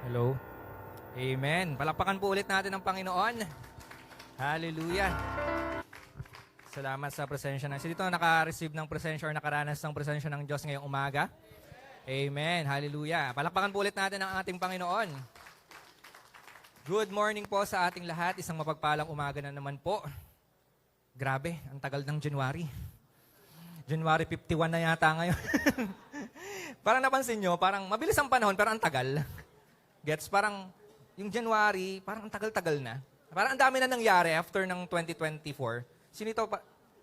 Hello. Amen. Palakpakan po ulit natin ang Panginoon. Hallelujah. Salamat sa presensya ng dito naka-receive ng presensya or nakaranas ng presensya ng Diyos ngayong umaga. Amen. Hallelujah. Palakpakan po ulit natin ang ating Panginoon. Good morning po sa ating lahat. Isang mapagpalang umaga na naman po. Grabe, ang tagal ng January. January 51 na yata ngayon. Parang napansin nyo, parang mabilis ang panahon pero ang tagal. Gets? Parang yung January, parang ang tagal-tagal na. Parang ang dami na nangyari after ng 2024. Sino ito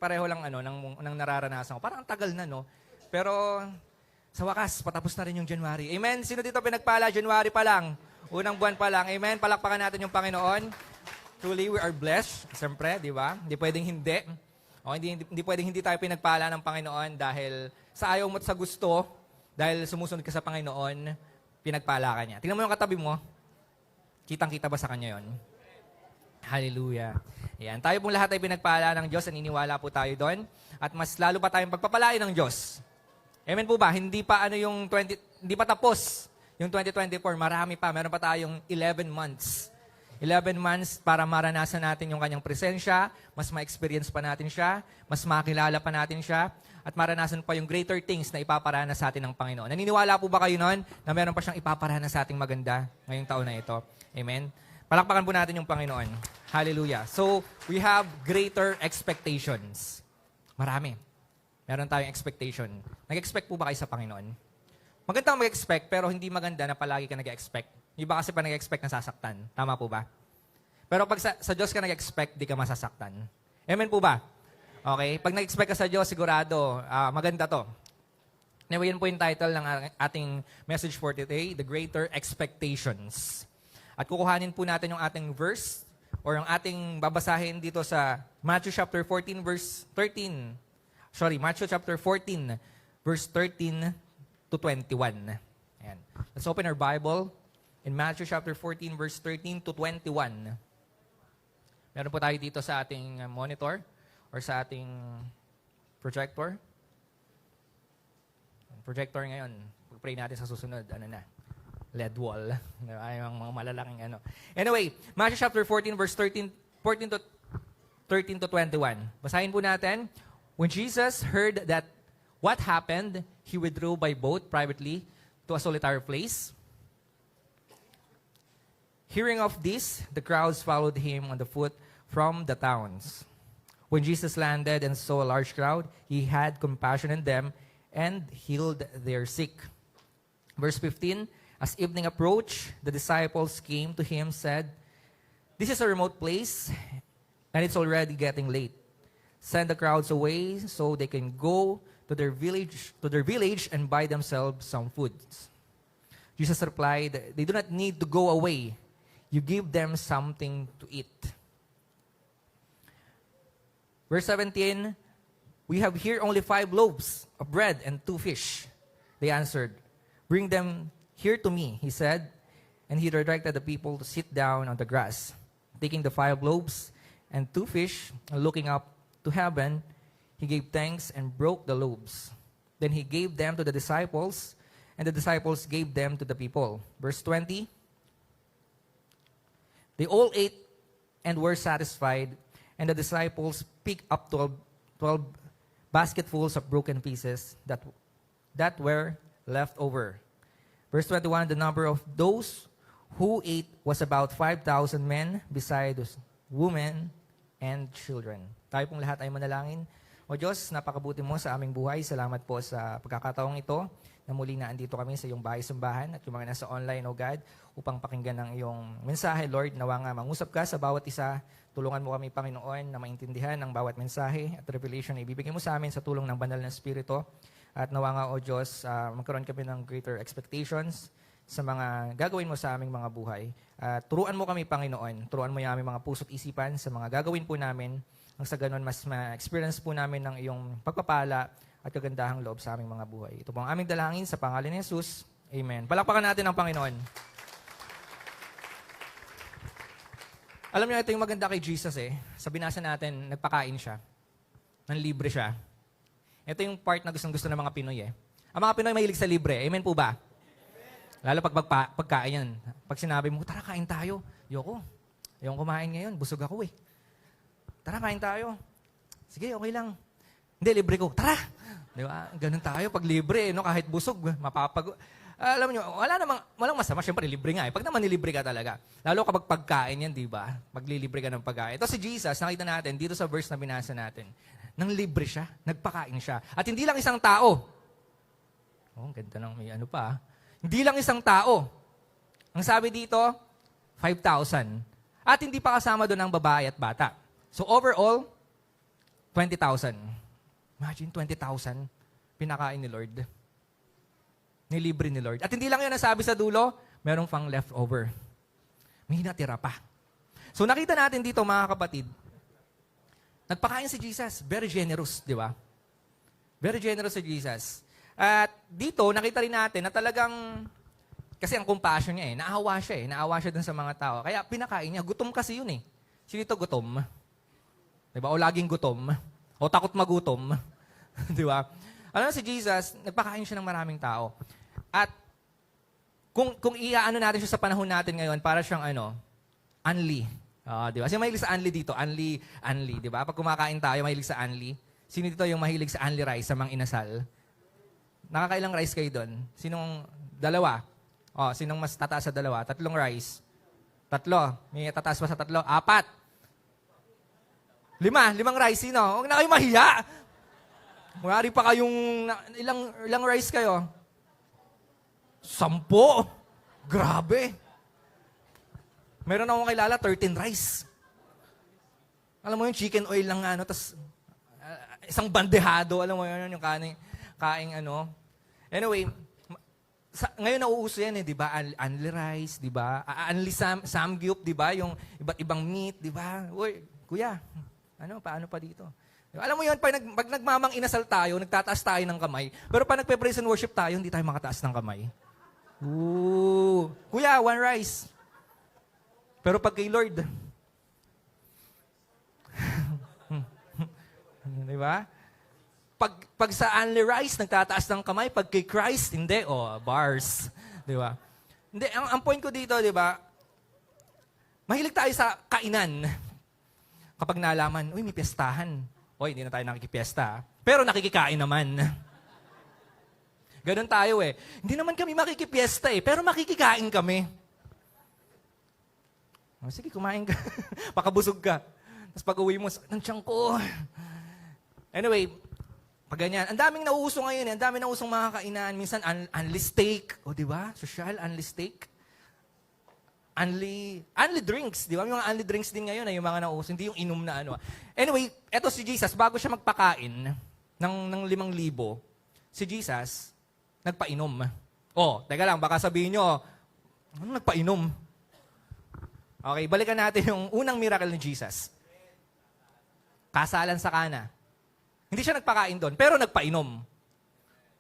pareho lang ng nararanasan ko. Parang ang tagal na, no? Pero sa wakas, patapos na rin yung January. Amen? Sino dito pinagpala? January pa lang. Unang buwan pa lang. Amen? Palakpakan natin yung Panginoon. Truly, we are blessed. Siyempre, di ba? Hindi pwedeng hindi. O, hindi pwedeng hindi tayo pinagpala ng Panginoon dahil sa ayaw mo at sa gusto, dahil sumusunod ka sa Panginoon, pinagpala ka niya. Tingnan mo yung katabi mo. Kitang-kita ba sa kanya yon? Hallelujah. Ayan. Tayo pong lahat ay pinagpala ng Diyos. Naniniwala po tayo doon. At mas lalo pa tayong pagpapalain ng Diyos. Amen po ba? Hindi pa hindi pa tapos yung 2024. Marami pa. Meron pa tayong 11 months. 11 months para maranasan natin yung kanyang presensya, mas ma-experience pa natin siya, mas makilala pa natin siya, at maranasan pa yung greater things na ipaparana sa atin ng Panginoon. Naniniwala po ba kayo noon na meron pa siyang ipaparana sa ating maganda ngayong taon na ito? Amen? Palakpakan po natin yung Panginoon. Hallelujah. So, we have greater expectations. Marami. Meron tayong expectation. Nag-expect po ba kayo sa Panginoon? Maganda mag-expect, pero hindi maganda na palagi ka nag-expect. Iba kasi pa nag-expect na sasaktan. Tama po ba? Pero pag sa Diyos ka nag-expect, di ka masasaktan. Amen po ba? Okay? Pag nag-expect ka sa Diyos, sigurado, maganda to. Anyway, yun po yung title ng ating message for today, The Greater Expectations. At kukuhanin po natin yung ating verse or yung ating babasahin dito sa Matthew chapter 14, verse 13. Matthew chapter 14, verse 13 to 21. Ayan. Let's open our Bible in Matthew chapter 14, verse 13 to 21. Meron po tayo dito sa ating monitor or sa ating projector. Projector ngayon, pag-pray natin sa susunod, LED wall. Ay, mga malalaking Anyway, Matthew chapter 14, verse 13 to 21. Basahin po natin. When Jesus heard that what happened, he withdrew by boat privately to a solitary place. Hearing of this, the crowds followed him on the foot from the towns. When Jesus landed and saw a large crowd, he had compassion on them and healed their sick. Verse 15, as evening approached, the disciples came to him, said, "This is a remote place, and it's already getting late. Send the crowds away so they can go to their village and buy themselves some food." Jesus replied, "They do not need to go away. You give them something to eat." Verse 17, "We have here only 5 loaves of bread and 2 fish. They answered, "Bring them here to me," he said. And he directed the people to sit down on the grass. Taking the 5 loaves and 2 fish, and looking up to heaven, he gave thanks and broke the loaves. Then he gave them to the disciples, and the disciples gave them to the people. Verse 20, they all ate and were satisfied, and the disciples picked up 12 basketfuls of broken pieces that were left over. Verse 21, the number of those who ate was about 5,000 men, besides women and children. Tayo pong lahat ay manalangin. O Diyos, napakabuti mo sa aming buhay. Salamat po sa pagkakataong ito na muling naandito kami sa iyong bahay-simbahan at yung mga nasa online, O God, upang pakinggan ang iyong mensahe, Lord. Nawa nga mangusap ka sa bawat isa. Tulungan mo kami, Panginoon, na maintindihan ang bawat mensahe at revelation na ibibigay mo sa amin sa tulong ng banal na Espiritu. At nawa nga, O Diyos, magkaroon kami ng greater expectations sa mga gagawin mo sa aming mga buhay. Turuan mo kami, Panginoon. Turuan mo yung aming mga puso't isipan sa mga gagawin po namin. Ang sa ganun, mas ma-experience po namin ng iyong pagpapala at kagandahang loob sa aming mga buhay. Ito po ang aming dalangin sa pangalan ni Jesus. Amen. Palakpakan natin ang Panginoon. Alam niyo, ito yung maganda kay Jesus Sa binasa natin, nagpakain siya. Nanlibre siya. Ito yung part na gustong-gusto ng mga Pinoy Ang mga Pinoy mahilig sa libre. Amen po ba? Lalo pag pagkain yan. Pag sinabi mo, tara, kain tayo. Ayoko kumain ngayon. Busog ako eh. Tara, kain tayo. Sige, okay lang. Hindi, libre ko. Tara! Di ba? Ganun tayo pag libre, no? Kahit busog, alam nyo, walang masama. Siyempre, libre nga eh. Pag naman nilibre ka talaga. Lalo kapag pagkain yan, di ba? Maglilibre ka ng pagkain. Ito si Jesus, nakita natin dito sa verse na binasa natin. Nang libre siya, nagpakain siya. At hindi lang isang tao. Oh, ganda ng may ano pa. Hindi lang isang tao. Ang sabi dito, 5,000. At hindi pa kasama doon ang babae at bata. So overall, 20,000. Imagine, 20,000 pinakain ni Lord. Nilibre ni Lord. At hindi lang yun nasabi sa dulo, merong pang leftover. May natira pa. So nakita natin dito mga kapatid, nagpakain si Jesus. Very generous, di ba? Very generous si Jesus. At dito, nakita rin natin na talagang, kasi ang compassion niya naawa siya naawa siya dun sa mga tao. Kaya pinakain niya. Gutom kasi yun eh. Sino ito gutom? Di ba? O laging gutom. O takot magutom. Di ba? Alam mo si Jesus, nagpakain siya ng maraming tao. At kung iaano natin siya sa panahon natin ngayon, para siyang unli. Di ba? Kasi mahilig sa unli dito. Unli, di ba? Pag kumakain tayo, mahilig sa unli. Sino dito yung mahilig sa unli rice, sa mang inasal? Nakakailang rice kayo doon? Sinong dalawa? Sinong mas tataas sa dalawa? 3 rice. 3. May tataas pa sa 3? 4. 5 rice. Sino? Huwag na kayo mahiya. Kunwari pa kayong, ilang rice kayo? 10. Grabe. Meron akong kilala, 13 rice. Alam mo yung chicken oil lang tas isang bandehado, alam mo yun, yung kaing Anyway, ngayon nauuso yan di ba? Unli rice, di ba? Unli samgyup, di ba? Yung iba't ibang meat, di ba? Uy, kuya, paano pa dito? Alam mo yun, pag nagmamang inasal tayo, nagtataas tayo ng kamay, pero pag nagpe-praise and worship tayo, hindi tayo makataas ng kamay. Ooh, kuya, 1 rice. Pero pag kay Lord, di ba? Pag sa only rice, nagtataas ng kamay. Pag kay Christ, hindi. Bars. Di ba? Hindi, ang point ko dito, di ba? Mahilig tayo sa kainan. Kapag nalaman, uy, may piyestahan. Hindi na tayo nakikipiesta. Pero nakikikain naman. Ganon tayo Hindi naman kami makikipiesta pero makikikain kami. Sige, kumain ka. Pakabusog ka. Tapos pag uwi mo, ng tiyan ko. Anyway, pag ganyan, ang daming nauuso ngayon ang daming nauusong mga kainan. Minsan, unli steak. Di ba? Social, unli steak. Unli drinks. Di ba? Yung mga unli drinks din ngayon yung mga nauuso. Hindi yung inom na Anyway, eto si Jesus, bago siya magpakain ng 5,000, si Jesus, nagpainom. Teka lang, baka sabihin nyo, ano nagpainom? Okay, balikan natin yung unang miracle ni Jesus. Kasalan sa Kana. Hindi siya nagpakain doon, pero nagpainom.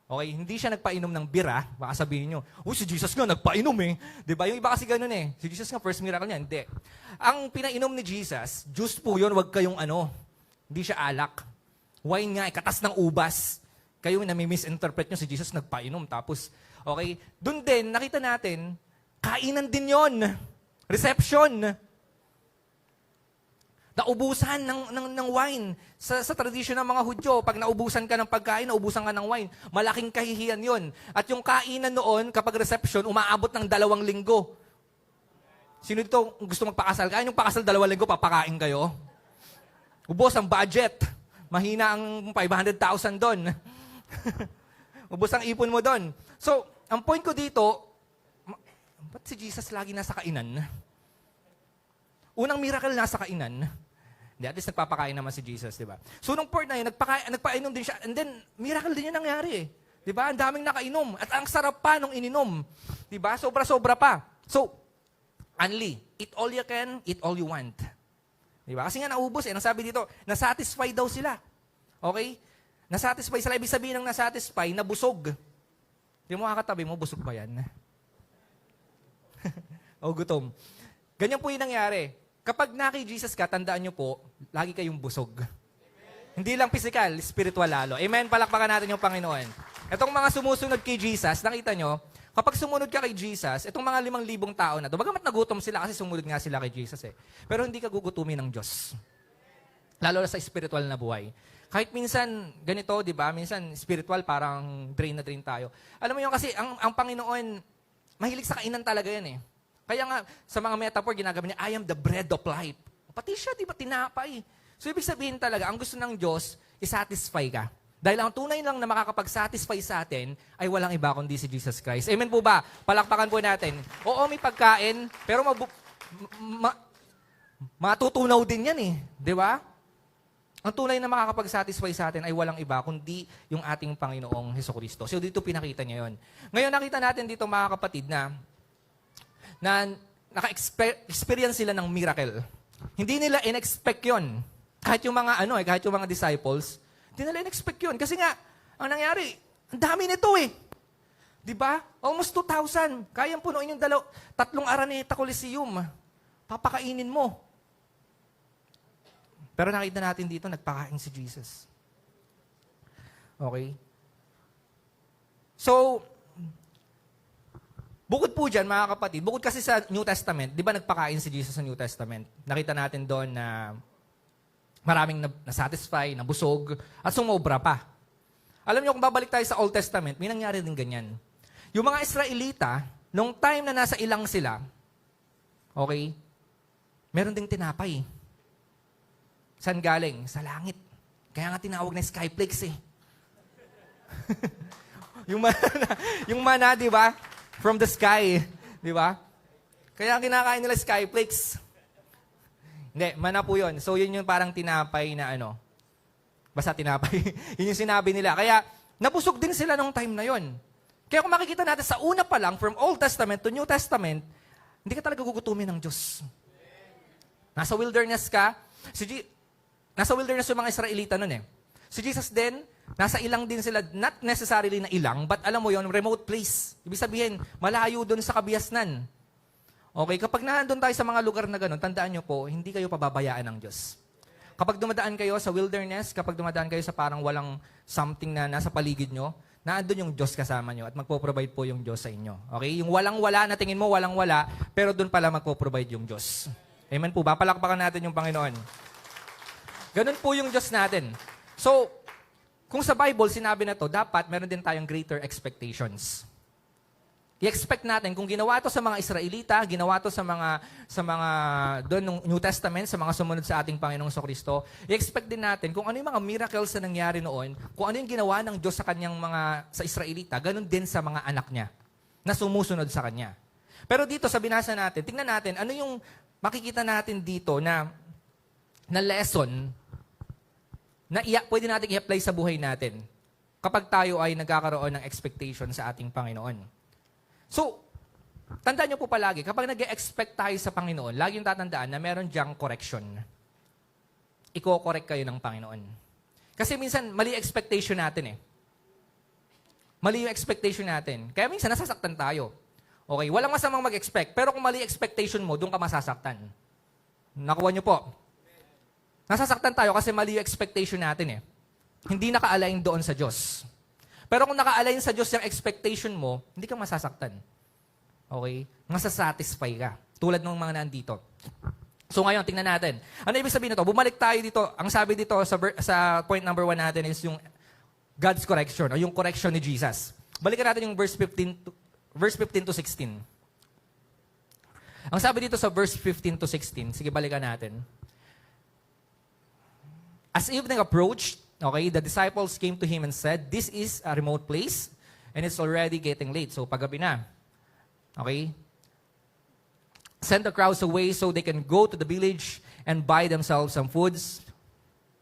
Okay, hindi siya nagpainom ng bira. Baka sabihin nyo, si Jesus nga nagpainom Diba? Yung iba kasi ganun Si Jesus nga, first miracle niya. Hindi. Ang pinainom ni Jesus, juice po yun, wag kayong Hindi siya alak. Wine nga, katas ng ubas. Kayo nami-misinterpret nyo si Jesus nagpainom. Tapos, okay, doon din, nakita natin, kainan din yon. Reception. Naubusan ng wine. Sa tradisyon ng mga Hudyo, pag naubusan ka ng pagkain, naubusan ka ng wine, malaking kahihiyan yon. At yung kainan noon, kapag reception, umaabot ng 2 linggo. Sino dito gusto magpakasal? Kaya yung pakasal 2 linggo, papakain kayo? Ubos ang budget. Mahina ang 500,000 doon. Ubos ang ipon mo doon. So, ang point ko dito, ba't si Jesus lagi nasa kainan? Unang miracle nasa kainan. At least nagpapakain naman si Jesus, di ba? So, nung part na yun, nagpainom din siya. And then, miracle din yun nangyari Di ba? Ang daming nakainom. At ang sarap pa nung ininom. Di ba? Sobra-sobra pa. So, only, eat all you can, eat all you want. Di ba? Kasi nga naubos Nasabi dito, nasatisfy daw sila. Okay? Nasatisfy sila. Ibig sabihin ng nasatisfy, nabusog. Di mo kakatabi mo, busog ba yan? Gutom. Ganyan po yung nangyari. Kapag naki Jesus ka, tandaan nyo po, lagi kayong busog. Amen. Hindi lang physical, spiritual lalo. Amen? Palakpakan natin yung Panginoon. Itong mga sumusunod kay Jesus, nakita nyo, Kapag sumunod ka kay Jesus, itong mga 5,000 tao na to, bagamat nagutom sila kasi sumunod nga sila kay Jesus eh. Pero hindi ka gugutumin ng Diyos. Lalo na sa spiritual na buhay. Kahit minsan, ganito, di ba? Minsan, spiritual, parang drain na drain tayo. Alam mo yun, kasi ang Panginoon, mahilig sa kainan talaga yan eh. Kaya nga, sa mga metaphor, ginagawa niya, I am the bread of life. Pati siya, di ba, tinapay. So, ibig sabihin talaga, ang gusto ng Diyos, isatisfy ka. Dahil ang tunay lang na makakapag-satisfy sa atin, ay walang iba kundi si Jesus Christ. Amen po ba? Palakpakan po natin. Oo, may pagkain, pero matutunaw din yan eh. Di ba? Ang tunay na makakapag-satisfy sa atin ay walang iba kundi yung ating Panginoong Hesukristo. So dito pinakita niya yon. Ngayon nakita natin dito mga kapatid na naka-experience sila ng miracle. Hindi nila in-expect yun. Kahit yung mga disciples, hindi nila in-expect yun. Kasi nga, ang nangyari, ang dami nito eh. Di ba? Almost 2,000. Kayang punuin yung 3 Araneta Coliseum. Papakainin mo. Pero nakita natin dito, nagpakain si Jesus. Okay? So, bukod po dyan, mga kapatid, bukod kasi sa New Testament, di ba nagpakain si Jesus sa New Testament? Nakita natin doon na maraming nasatisfy, nabusog, at sumobra pa. Alam niyo, kung babalik tayo sa Old Testament, may nangyari din ganyan. Yung mga Israelita, nung time na nasa ilang sila, okay, meron ding tinapay. Saan galing? Sa langit. Kaya nga tinawag na Skyflakes eh. yung mana, di ba? From the sky. Di ba? Kaya kinakain nila Skyflakes. Hindi, mana po yun. So yun yung parang tinapay na basta tinapay. Yun yung sinabi nila. Kaya nabusog din sila nung time na yun. Kaya kung makikita natin sa una pa lang, from Old Testament to New Testament, hindi ka talaga gugutumin ng Diyos. Nasa wilderness ka, nasa wilderness yung mga Israelita nun eh. Si Jesus din, nasa ilang din sila, not necessarily na ilang, but alam mo yon, remote place. Ibig sabihin, malayo doon sa kabiasnan. Okay, kapag nandun tayo sa mga lugar na gano'n, tandaan nyo po, hindi kayo pababayaan ng Diyos. Kapag dumadaan kayo sa wilderness, kapag dumadaan kayo sa parang walang something na nasa paligid nyo, naandun yung Diyos kasama nyo at magpo-provide po yung Diyos sa inyo. Okay? Yung walang-wala, na tingin mo walang-wala, pero doon pala magpo-provide yung Diyos. Amen po ba? Palakpakan natin yung Panginoon. Ganun po yung Diyos natin. So, kung sa Bible, sinabi na to, dapat meron din tayong greater expectations. I-expect natin, kung ginawa to sa mga Israelita, ginawa to sa mga doon ng New Testament, sa mga sumunod sa ating Panginoong Kristo, i-expect din natin kung ano yung mga miracles na nangyari noon, kung ano yung ginawa ng Diyos sa Israelita, ganun din sa mga anak niya, na sumusunod sa Kanya. Pero dito, sa binasa natin, tingnan natin, ano yung makikita natin dito na lesson na pwede natin i-apply sa buhay natin kapag tayo ay nagkakaroon ng expectation sa ating Panginoon. So, tandaan nyo po palagi, kapag nag-expect tayo sa Panginoon, lagi yung tatandaan na meron diyang correction. Iko-correct kayo ng Panginoon. Kasi minsan, mali expectation natin eh. Mali yung expectation natin. Kaya minsan, nasasaktan tayo. Okay, walang masamang mag-expect, pero kung mali expectation mo, doon ka masasaktan. Nakuha nyo po. Nasasaktan tayo kasi mali yung expectation natin eh. Hindi naka-align doon sa Diyos. Pero kung naka-align sa Diyos yung expectation mo, hindi ka masasaktan. Okay? Masasatisfy ka. Tulad ng mga nandito. So ngayon, tingnan natin. Ano ibig sabihin nito? Bumalik tayo dito. Ang sabi dito sa point number 1 natin is yung God's correction o yung correction ni Jesus. Balikan natin yung verse 15 to 16. Ang sabi dito sa verse 15 to 16, sige balikan natin. As evening approached, okay, the disciples came to him and said, "This is a remote place, and it's already getting late." So, paggabi na. Okay? Send the crowds away so they can go to the village and buy themselves some foods.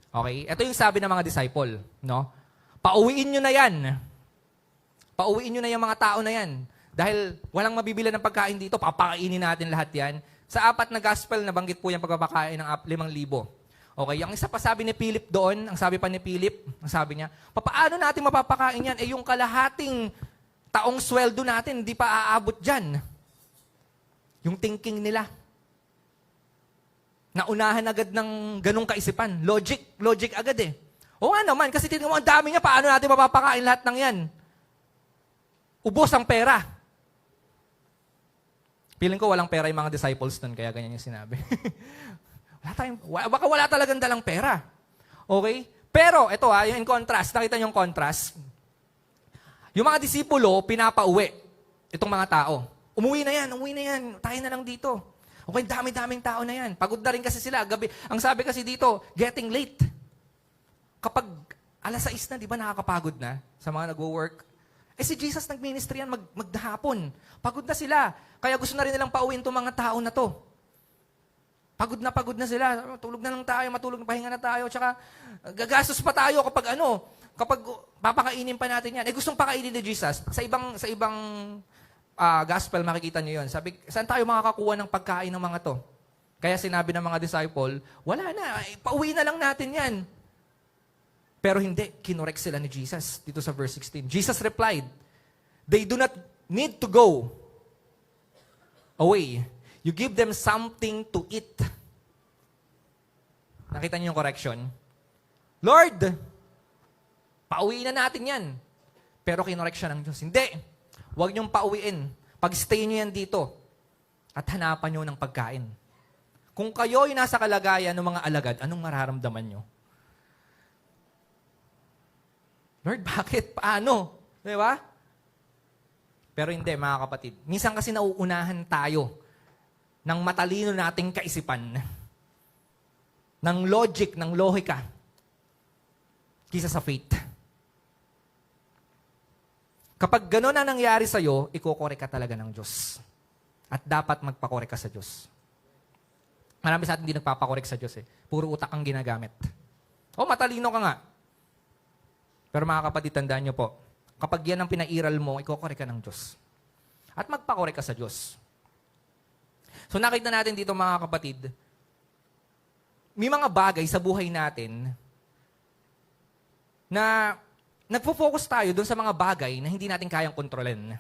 Okay? Ito yung sabi ng mga disciple, no? Pauwiin nyo na yan. Pauwiin nyo na yung mga tao na yan. Dahil walang mabibili ng pagkain dito, papakainin natin lahat yan. Sa 4 na gospel, nabanggit po yung pagpapakain ng 5,000. Okay, ang isa pa sabi ni Philip doon, ang sabi pa ni Philip, ang sabi niya, paano natin mapapakain yan? Eh yung kalahating taong sweldo natin, hindi pa aabot dyan. Yung thinking nila. Naunahan agad ng ganong kaisipan. Logic agad eh. O nga naman, kasi tingnan mo, ang dami niya, paano natin mapapakain lahat ng yan? Ubos ang pera. Feeling ko walang pera yung mga disciples nun, kaya ganyan yung sinabi. Baka wala talagang dalang pera. Okay? Pero, ito yung in contrast, nakita niyo yung contrast. Yung mga disipulo, pinapauwi itong mga tao. Umuwi na yan, tayo na lang dito. Okay, dami-daming tao na yan. Pagod na rin kasi sila. Gabi. Ang sabi kasi dito, getting late. Kapag alas 6 na, di ba nakakapagod na sa mga nag-work? Si Jesus nag-ministry yan magdahapon. Pagod na sila. Kaya gusto na rin nilang pauwiin itong mga tao na to. Pagod na sila. Tulog na lang tayo, pahinga na tayo. Tsaka gagastos pa tayo kapag papakainin pa natin yan. Gustong pakainin ni Jesus. Sa ibang gospel, makikita niyo yun. Sabi, saan tayo makakakuha ng pagkain ng mga to? Kaya sinabi ng mga disciple, wala na, pauwi na lang natin yan. Pero hindi, kinorek sila ni Jesus dito sa verse 16. Jesus replied, they do not need to go away. You give them something to eat. Nakita niyo yung correction? Lord, pauwiin na natin yan. Pero kinorek siya ng Diyos. Hindi. Huwag niyong pauwiin. Pag-stay niyo yan dito. At hanapan niyo ng pagkain. Kung kayo ay nasa kalagayan ng mga alagad, anong mararamdaman niyo? Lord, bakit? Paano? Di ba? Pero hindi, mga kapatid. Minsan kasi nauunahan tayo ng matalino nating kaisipan, ng logic, ng lohika, kisa sa faith. Kapag gano'n na nangyari sa'yo, ikokorek ka talaga ng Diyos. At dapat magpakorek ka sa Diyos. Marami sa atin hindi nagpapakorek sa Diyos. Puro utak ang ginagamit. Matalino ka nga. Pero mga kapatid, tandaan nyo po, kapag yan ang pinairal mo, ikokorek ka ng Diyos. At magpakorek ka sa Diyos. So nakita natin dito mga kapatid, may mga bagay sa buhay natin na nagpo-focus tayo dun sa mga bagay na hindi natin kayang kontrolin.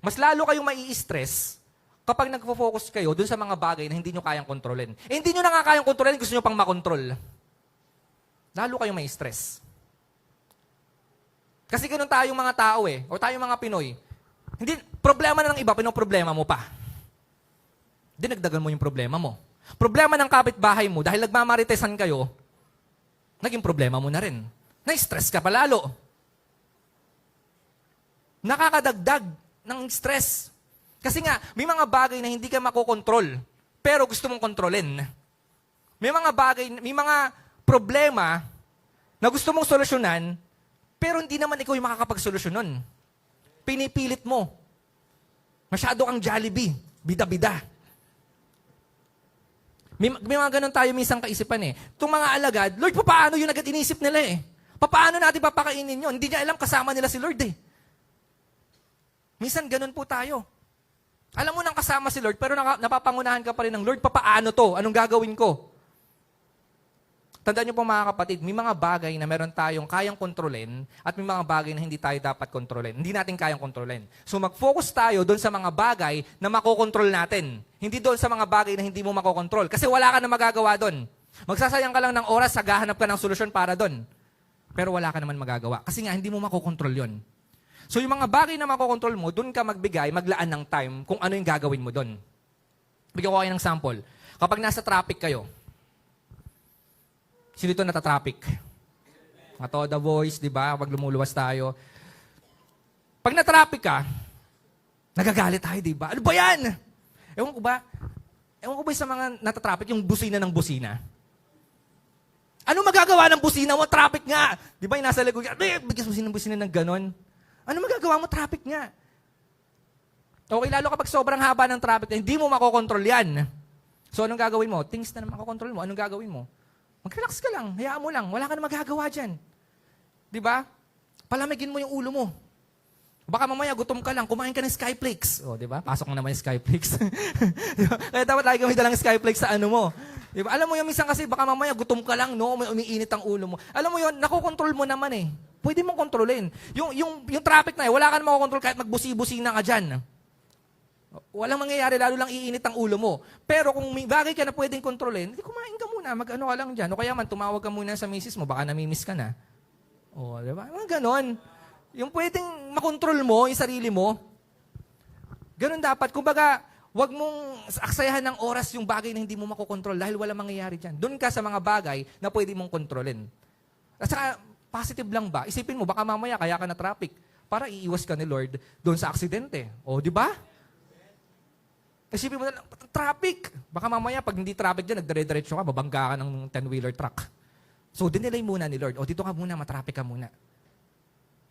Mas lalo kayong mai-stress kapag nagpo-focus kayo dun sa mga bagay na hindi nyo kayang kontrolin. Hindi nyo na nga kayang kontrolin, gusto nyo pang makontrol. Lalo kayong may stress. Kasi ganun tayong mga tao o tayong mga Pinoy. Hindi, problema na ng iba, pinoproblema mo pa. Dinagdagan mo yung problema mo. Problema ng kapitbahay mo, dahil nagmamaritesan kayo, naging problema mo na rin. Na-stress ka pa lalo. Nakakadagdag ng stress. Kasi nga, may mga bagay na hindi ka makokontrol, pero gusto mong kontrolin. May mga bagay, may mga problema na gusto mong solusyonan, pero hindi naman ikaw yung makakapagsolusyon nun. Pinipilit mo. Masyado kang Jollibee. Bida-bida. May mga ganun tayo minsan kaisipan Itong mga alagad, Lord, paano yun agad inisip nila Paano natin papakainin yun? Hindi niya alam kasama nila si Lord Minsan ganun po tayo. Alam mo nang kasama si Lord, pero napapangunahan ka pa rin ng Lord, paano to? Anong gagawin ko? Tandaan niyo po mga kapatid, may mga bagay na meron tayong kayang kontrolin at may mga bagay na hindi tayo dapat kontrolin. Hindi natin kayang kontrolin. So mag-focus tayo doon sa mga bagay na makokontrol natin. Hindi doon sa mga bagay na hindi mo makokontrol. Kasi wala ka na magagawa doon. Magsasayang ka lang ng oras, saghahanap ka ng solusyon para doon. Pero wala ka naman magagawa. Kasi nga, hindi mo makokontrol yon. So yung mga bagay na makokontrol mo, doon ka magbigay, maglaan ng time kung ano yung gagawin mo doon. Bigyan ko kayo ng sample. Kapag nasa traffic kayo, sino ito natatraffic? Ato, the voice, di ba? Pag lumuluwas tayo. Pag na-traffic ka, nagagalit tayo, di ba? Ano ba yan? Ewan ko ba sa mga natatraffic, yung busina ng busina? Ano magagawa ng busina mo? Traffic nga! Di ba yung nasa lagoy? Bigyan busina ng ganon. Ano magagawa mo? Traffic nga. Okay, lalo kapag sobrang haba ng traffic, hindi mo makokontrol yan. So, anong gagawin mo? Things na makokontrol mo. Anong gagawin mo? Mag-relax ka lang. Hayaan mo lang. Wala ka na magagawa dyan. Di ba? Palamigin mo yung ulo mo. Baka mamaya gutom ka lang, kumain ka ng Skyflakes. O, di ba? Pasok mo naman yung Skyflakes. Diba? Kaya dapat lagi kami dalang Skyflakes sa ano mo. Di ba? Alam mo yun, minsan kasi baka mamaya gutom ka lang, no? May umiinit ang ulo mo. Alam mo yun, nakokontrol mo naman Pwede mong kontrolin. Yung traffic na wala ka na makokontrol kahit magbusi-busi na ka dyan. Walang mangyayari, lalo lang iinit ang ulo mo. Pero kung may bagay ka na pwedeng kontrolin, kumain ka muna, mag-ano ka lang dyan. O kaya man, tumawag ka muna sa misis mo, baka namimiss ka na. O, di ba? Mga ganon. Yung pwedeng makontrol mo, yung sarili mo, Ganun dapat. Kumbaga, wag mong aksayahan ng oras yung bagay na hindi mo makokontrol dahil wala mangyayari dyan. Doon ka sa mga bagay na pwede mong kontrolin. At saka, positive lang ba? Isipin mo, baka mamaya kaya ka na traffic para iiwas ka ni Lord doon sa aksidente. O, di ba? Isipin mo na lang, traffic. Baka mamaya, pag hindi traffic dyan, nagdire-diretso ka, babangga ka ng 10-wheeler truck. So, dinelay muna ni Lord. O, dito ka muna, matraffic ka muna.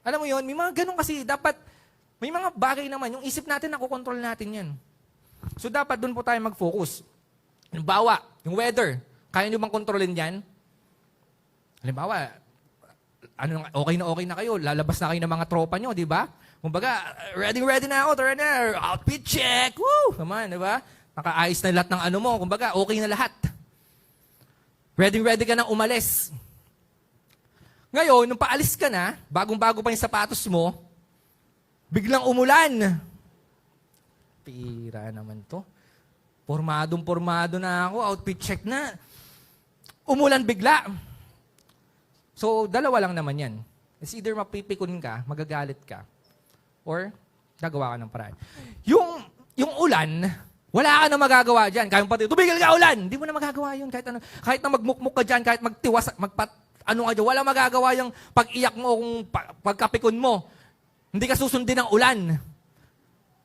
Alam mo yon, may mga ganun kasi, dapat, may mga bagay naman, yung isip natin, nakokontrol natin yan. So, dapat doon po tayo mag-focus. Halimbawa, yung weather, kaya nyo bang kontrolin yan? Halimbawa, okay na kayo, lalabas na kayo ng mga tropa nyo, di ba? Kumbaga, ready na ako, tara na, outfit check, woo! Naman, di ba? Nakaayos na lahat ng ano mo, kumbaga, okay na lahat. Ready ka na umalis. Ngayon, nung paalis ka na, bagong-bago pa yung sapatos mo, biglang umulan. Pira naman to. Pormadong-pormado na ako, outfit check na. Umulan bigla. So, dalawa lang naman yan. It's either mapipikon ka, magagalit ka, or gagawa ka ng paraan. Yung ulan, wala ka na magagawa dyan. Kaya pati, tumigil ka ulan! Hindi mo na magagawa yun. Kahit na magmukmuk ka dyan, kahit magtiwas, ano ka dyan, wala magagawa yung pag-iyak mo, kung pagkapikon mo. Hindi ka susundin ng ulan.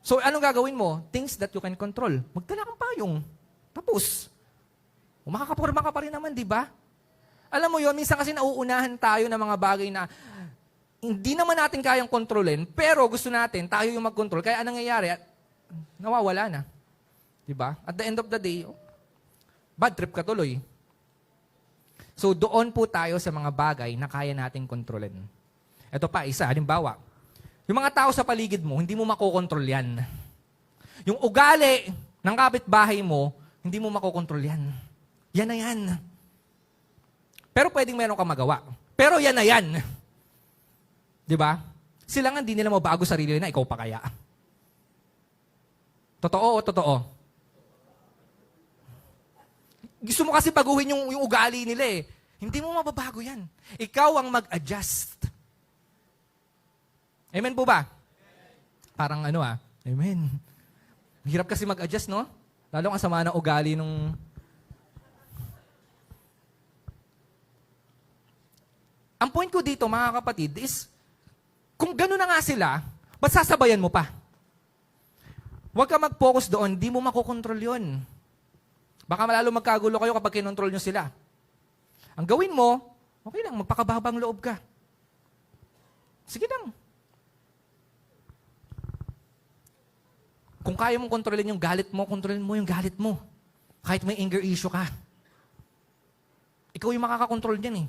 So, anong gagawin mo? Things that you can control. Magdala kang payong. Tapos, makakaporma ka pa rin naman, di ba? Alam mo yun, minsan kasi nauunahan tayo ng mga bagay na hindi naman natin kayang kontrolin, pero gusto natin, tayo yung mag-control. Kaya anong nangyayari? Nawawala na. Di ba? At the end of the day, bad trip ka tuloy. So, doon po tayo sa mga bagay na kaya nating kontrolin. Ito pa, isa, halimbawa, yung mga tao sa paligid mo, hindi mo makokontrol yan. Yung ugali ng kapitbahay mo, hindi mo makokontrol yan. Yan na yan. Pero pwedeng meron kang magawa. Pero yan na yan. Di ba? Sila nga hindi nila mabago sarili na ikaw pa kaya. Totoo o totoo? Gusto mo kasi baguhin yung ugali nila eh. Hindi mo mababago yan. Ikaw ang mag-adjust. Amen po ba? Parang amen. Hirap kasi mag-adjust, no? Lalo ang sama ng ugali nung... Ang point ko dito, mga kapatid, is kung gano'n na nga sila, ba't sasabayan mo pa? Huwag ka mag-focus doon, di mo makokontrol yun. Baka malalo magkagulo kayo kapag kinontrol nyo sila. Ang gawin mo, okay lang, magpakababang loob ka. Sige lang. Kung kaya mong kontrolin yung galit mo, kontrolin mo yung galit mo. Kahit may anger issue ka. Ikaw yung makakakontrol dyan eh.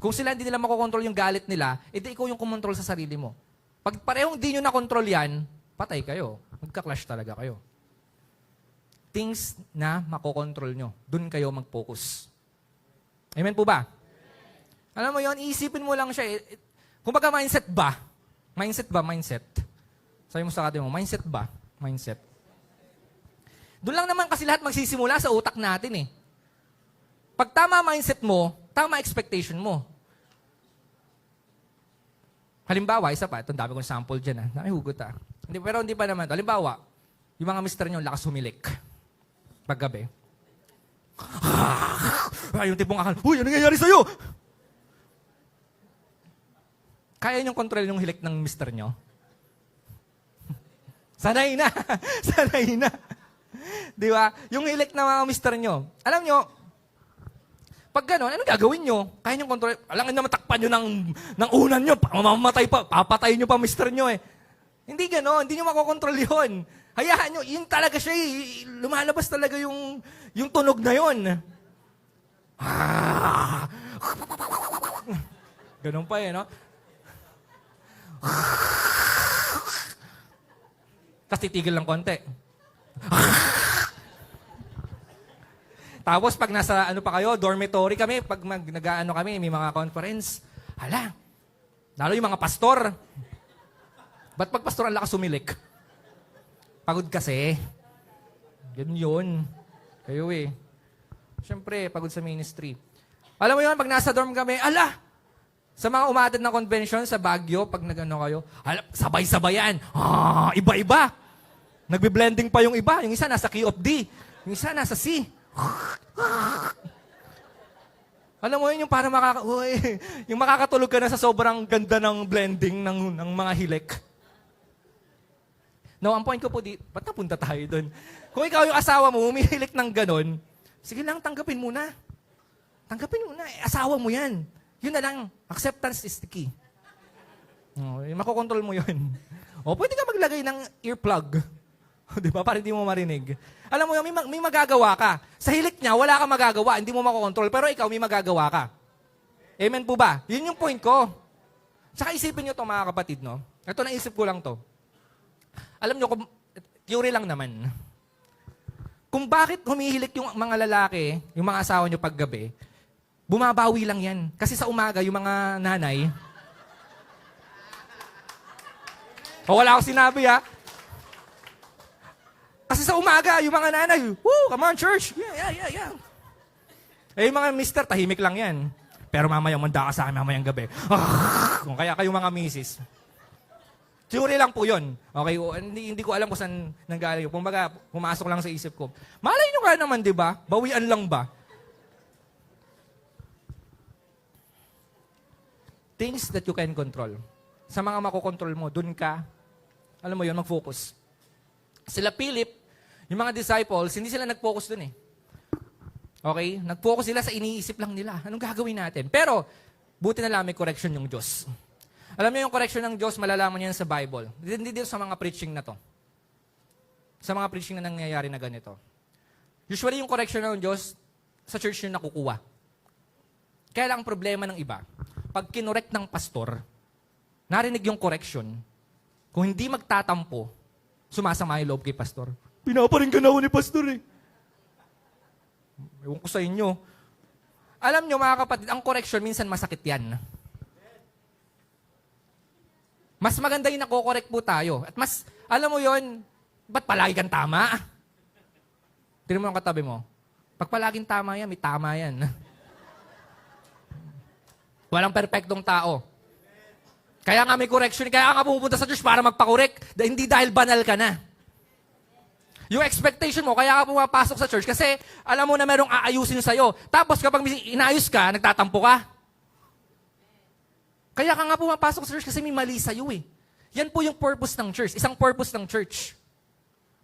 Kung sila hindi nila makokontrol yung galit nila, edi ikaw yung kumontrol sa sarili mo. Pag parehong di nyo nakontrol yan, patay kayo. Magka-clash talaga kayo. Things na makokontrol nyo, dun kayo mag-focus. Amen po ba? Alam mo yon, iisipin mo lang siya. Kumbaga mindset ba? Mindset. Sabi mo sa kati mo, mindset ba? Mindset. Doon lang naman kasi lahat magsisimula sa utak natin eh. Pag tama mindset mo, tama expectation mo. Halimbawa, isa pa, ito dami kong sample dyan Nakihugot Pero hindi pa naman. Halimbawa, yung mga mister nyo, lakas humilik. Paggabi. Yung tipong akal, uy, ano nangyayari sa'yo? Kaya niyong kontrol yung hilik ng mister nyo? Sanay na. Di ba? Yung hilik ng mga mister nyo. Alam nyo, pag gano'n, anong gagawin nyo? Kaya nyo kontrol. Alam nyo, matakpan nyo ng unan nyo. Mamamatay pa. Papatayin nyo pa mister nyo eh. Hindi gano'n. Hindi nyo makokontrol yun. Hayaan nyo. Yun talaga siya eh. Lumalabas talaga yung tunog na yun. Ganun pa eh, no? Tapos titigil lang konti. Tapos pag nasa dormitory kami, pag nag-aano kami, may mga conference, lalo yung mga pastor. Ba't pag pastor ang lakas sumilik? Pagod kasi. Ganun yun. Kayo eh. Siyempre, pagod sa ministry. Alam mo yun, pag nasa dorm kami, sa mga umatid na convention sa Baguio, pag nag-ano kayo, sabay-sabayan. Iba-iba. Nagbe-blending pa yung iba. Yung isa nasa key of D. Yung isa nasa C. Alam mo yun, yung para yung makakatulog ka na sa sobrang ganda ng blending ng mga hilik. Now, ang point ko po ba't napunta tayo doon? Kung ikaw yung asawa mo, umihilik ng ganon, sige lang, tanggapin mo na. Tanggapin mo na. Asawa mo yan. Yun na lang. Acceptance is the key. Makokontrol mo yun. O, pwede ka maglagay ng earplug. Di ba? Para hindi mo marinig. Alam mo yun, may magagawa ka. Sa hilik niya, wala ka magagawa. Hindi mo makokontrol. Pero ikaw, may magagawa ka. Amen po ba? Yun yung point ko. Tsaka isipin nyo to mga kapatid, no? Ito naisip ko lang to. Alam nyo, theory lang naman. Kung bakit humihilik yung mga lalaki, yung mga asawa nyo paggabi, bumabawi lang yan. Kasi sa umaga, yung mga nanay, wala akong sinabi ha. Kasi sa umaga, yung mga nanay, woo, come on church. Yeah. Eh, yung mga mister, tahimik lang yan. Pero mamaya, manda ka sa akin mamayang gabi. Kung kaya kayong mga misis. Theory lang po yun. Okay, hindi ko alam kung saan nanggaling. Kumbaga, pumasok lang sa isip ko. Malay nyo ka naman, di ba? Bawian lang ba? Things that you can control. Sa mga makokontrol mo, dun ka, alam mo yun, mag-focus. Sila Philip, yung mga disciples, hindi sila nag-focus dun eh. Okay? Nag-focus sila sa iniisip lang nila. Anong gagawin natin? Pero, buti na lang may correction yung Diyos. Alam niyo yung correction ng Diyos, malalaman niyo yan sa Bible. Hindi dito sa mga preaching na to. Sa mga preaching na nangyayari na ganito. Usually yung correction ng Diyos, sa church yun nakukuha. Kaya lang ang problema ng iba, pag kinorek ng pastor, narinig yung correction, kung hindi magtatampo, sumasama yung loob kay pastor. Pinaparinggan ako ni pastor eh. Ewan ko sa inyo. Alam nyo mga kapatid, ang correction minsan masakit yan. Mas maganda yung nako-correct po tayo. At mas, alam mo yon, ba't palagi kang tama? Tignan mo ang katabi mo. Pag palaging tama yan, may tama yan. Walang perfectong tao. Kaya nga may correction, kaya nga pupunta sa church para magpa-correct. Hindi dahil banal ka na. Yung expectation mo, kaya ka pumapasok sa church kasi alam mo na merong aayusin sa'yo. Tapos kapag inaayos ka, nagtatampo ka. Kaya ka nga pumapasok sa church kasi may mali sa'yo eh. Yan po yung purpose ng church. Isang purpose ng church.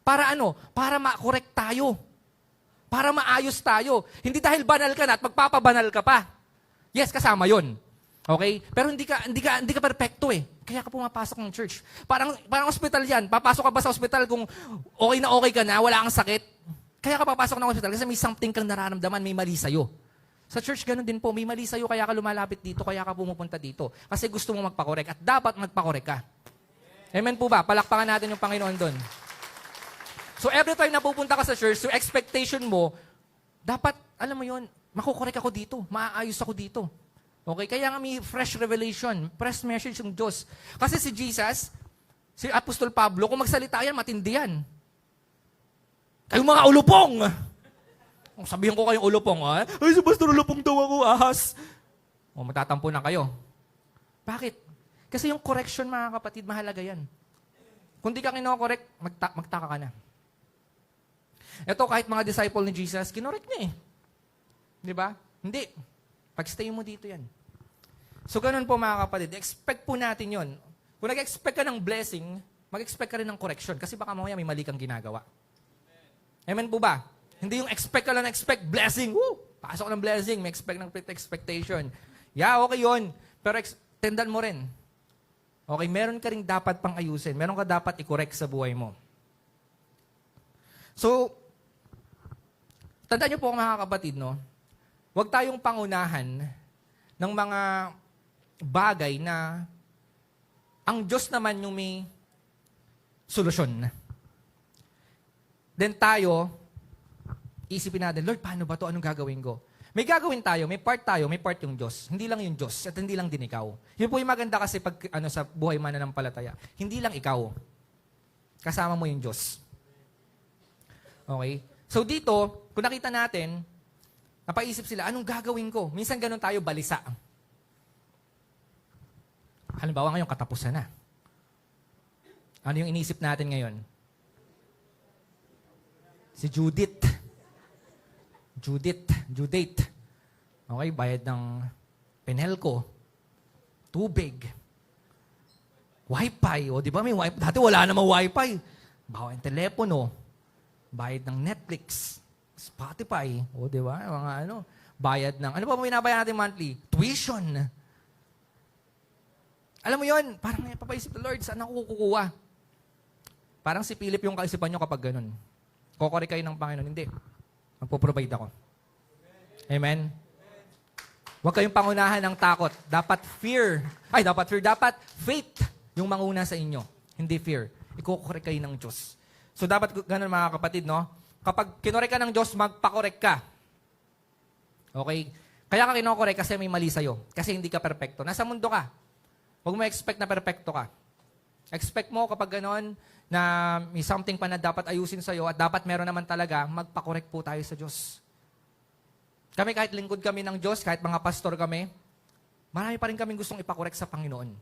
Para ano? Para ma-correct tayo. Para maayos tayo. Hindi dahil banal ka na at magpapabanal ka pa. Yes, kasama yon. Okay? Pero hindi ka perfecto eh. Kaya ka pumapasok ng church. Parang hospital yan. Papasok ka ba sa hospital kung okay ka na, wala kang sakit? Kaya ka papasok ng hospital kasi may something kang nararamdaman, may mali sa'yo. Sa church, ganun din po. May mali sa'yo, kaya ka lumalapit dito, kaya ka pumupunta dito. Kasi gusto mo magpakorek at dapat magpakorek ka. Amen po ba? Palakpakan natin yung Panginoon doon. So every time na pupunta ka sa church, so expectation mo, dapat, alam mo yun, makukorek ako dito, maaayos ako dito. Okay? Kaya nga may fresh revelation, fresh message ng Diyos. Kasi si Jesus, si Apostol Pablo, kung magsalita yan, matindi yan. Kayong mga ulupong! Kung sabihin ko kayong ulupong, ay, si Pastor ulupong daw ako, ahas. O, matatampo na kayo. Bakit? Kasi yung correction, mga kapatid, mahalaga yan. Kung di ka kino-correct, magtaka ka na. Ito, kahit mga disciple ni Jesus, kinorek niya eh. Di ba? Hindi. Pag-stay mo dito yan. So, ganun po mga kapatid. Expect po natin yon. Kung nag-expect ka ng blessing, mag-expect ka rin ng correction kasi baka mamaya may mali kang ginagawa. Amen po ba? Hindi yung expect ka lang expect blessing. Woo! Pasok ng blessing, may expect ng expectation. Yeah, okay yun. Pero tendan mo rin. Okay, meron ka rin dapat pang ayusin. Meron ka dapat i-correct sa buhay mo. So, tandaan niyo po mga kapatid, no? Huwag tayong pangunahan ng mga bagay na ang Diyos naman yung may solusyon. Then tayo, isipin natin, Lord, paano ba to? Anong gagawin ko? May gagawin tayo, may part yung Diyos. Hindi lang yung Diyos at hindi lang din ikaw. Yun po yung maganda kasi pag sa buhay mananampalataya. Hindi lang ikaw. Kasama mo yung Diyos. Okay? So dito, kung nakita natin, napaisip sila, anong gagawin ko? Minsan ganun tayo, balisa. Halimbawa ngayon, katapusan na. Ano yung inisip natin ngayon? Si Judith. Judith. Okay, bayad ng Penelco. Tubig. Wi-Fi. O, di ba may Wi-Fi? Dati wala namang Wi-Fi. Bawa yung telepono. Bayad ng Netflix. Spotify. O, di ba? Mga ano. Bayad ng, ano pa binabayad natin monthly? Tuition. Alam mo yon, parang napapaisip the Lord, saan ako kukuha? Parang si Philip yung kaisipan nyo kapag ganun. Kokore kayo ng Panginoon. Hindi. Magpo-provide ako. Amen? Huwag kayong pangunahan ng takot. Dapat faith yung manguna sa inyo. Hindi fear. Ikokore kayo ng Diyos. So dapat ganun mga kapatid, no? Kapag kinore ka ng Diyos, magpakorek ka. Okay? Kaya ka kinokore kasi may mali sa'yo. Kasi hindi ka perfecto. Nasa mundo ka. Huwag mo expect na perfecto ka. Expect mo kapag gano'n na may something pa na dapat ayusin sa'yo at dapat meron naman talaga, magpakorek po tayo sa Diyos. Kami kahit lingkod kami ng Diyos, kahit mga pastor kami, marami pa rin kaming gustong ipakorek sa Panginoon.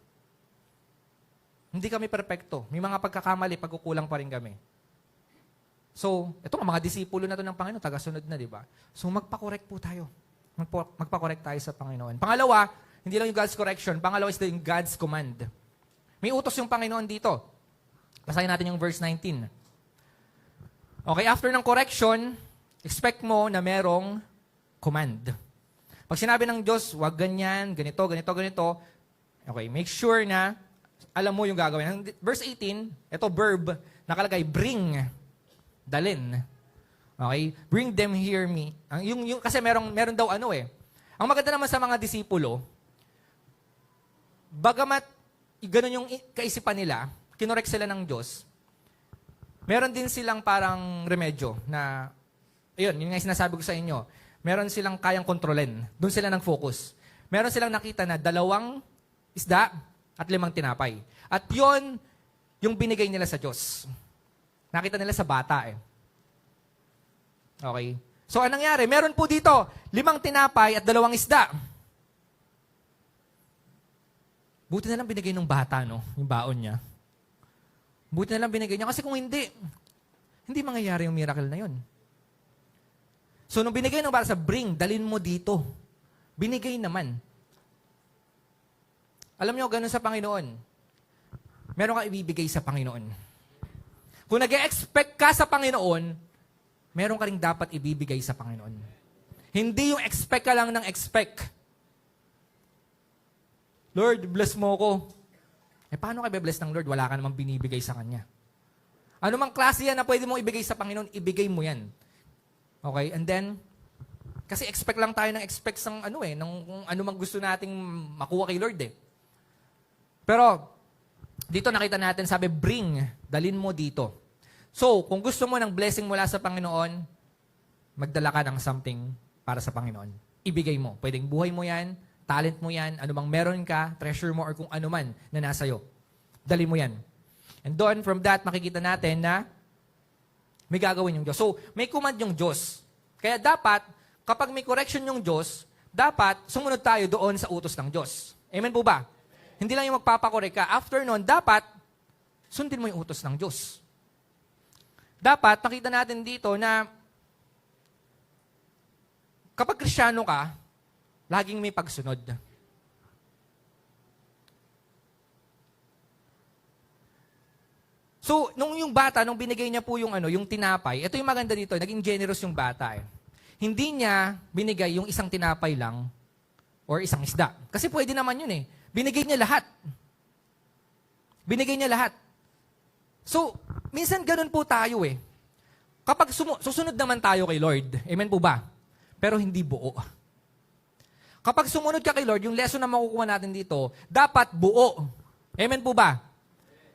Hindi kami perfecto. May mga pagkakamali, pagkukulang pa rin kami. So, ito mga disipulo na to ng Panginoon, tagasunod na, di ba? So, magpakorek po tayo. Magpakorek tayo sa Panginoon. Pangalawa, hindi lang yung God's correction. Pangalawa is yung God's command. May utos yung Panginoon dito. Basahin natin yung verse 19. Okay, after ng correction, expect mo na merong command. Pag sinabi ng Diyos, wag ganyan, ganito, okay, make sure na alam mo yung gagawin. Verse 18, ito verb, nakalagay, bring, dalin. Okay? Bring them here me. Kasi meron daw ano eh. Ang maganda naman sa mga disipulo, bagamat ganun yung kaisipan nila, kinorek sila ng Diyos, meron din silang parang remedyo na, ayun, yun nga yung sinasabi ko sa inyo, meron silang kayang kontrolin. Doon sila nag-focus. Meron silang nakita na 2 isda at 5 tinapay. At yon yung binigay nila sa Diyos. Nakita nila sa bata eh. Okay? So, anong nangyari? Meron po dito, 5 tinapay at 2 isda. Buti na lang binigay ng bata, no? Yung baon niya. Buti na lang binigay niya. Kasi kung hindi mangyayari yung miracle na yun. So, nung binigay ng bata sa bring, dalin mo dito. Binigay naman. Alam niyo, ganun sa Panginoon. Meron ka ibibigay sa Panginoon. Kung nag-expect ka sa Panginoon, meron ka rin dapat ibibigay sa Panginoon. Hindi yung expect ka lang ng expect. Lord, bless mo ko. Paano ka bless ng Lord? Wala ka namang binibigay sa Kanya. Ano mang klase yan na pwede mong ibigay sa Panginoon, ibigay mo yan. Okay? And then, kasi expect lang tayo ng expect ng kung ano mang gusto nating makuha kay Lord eh. Pero, dito nakita natin, sabi, bring, dalin mo dito. So, kung gusto mo ng blessing mula sa Panginoon, magdala ka ng something para sa Panginoon. Ibigay mo. Pwedeng buhay mo yan, talent mo yan, anumang meron ka, treasure mo, or kung ano man na nasa iyo. Dali mo yan. And doon, from that, makikita natin na may gagawin yung Diyos. So, may command yung Diyos. Kaya dapat, kapag may correction yung Diyos, dapat sumunod tayo doon sa utos ng Diyos. Amen po ba? Hindi lang yung magpapakorek ka. After nun, dapat sundin mo yung utos ng Diyos. Dapat, makita natin dito na kapag Kristiyano ka, laging may pagsunod. So, nung binigay niya po yung tinapay, ito yung maganda dito, naging generous yung bata eh. Hindi niya binigay yung isang tinapay lang or isang isda. Kasi pwede naman yun eh. Binigay niya lahat. Binigay niya lahat. So, minsan ganun po tayo eh. Kapag susunod naman tayo kay Lord, amen po ba? Pero hindi buo. Kapag sumunod ka kay Lord, yung lesson na makukuha natin dito, dapat buo. Amen po ba?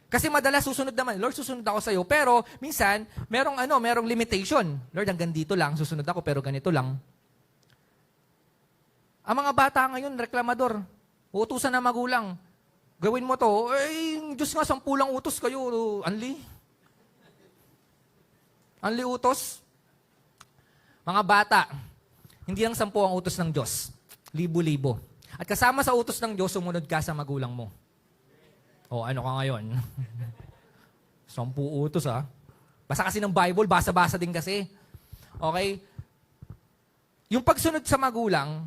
Kasi madalas susunod naman, Lord, susunod ako sa iyo, pero minsan, merong limitation. Lord, hanggang dito lang, susunod ako, pero ganito lang. Ang mga bata ngayon, reklamador, uutusan na magulang, gawin mo to, Diyos nga, 10 lang utos kayo, Anli utos. Mga bata, hindi lang 10 ang utos ng Diyos, libo-libo. At kasama sa utos ng Diyos, sumunod ka sa magulang mo. O, ano ka ngayon? 10 utos, ha? Basa kasi ng Bible, basa-basa din kasi. Okay? Yung pagsunod sa magulang,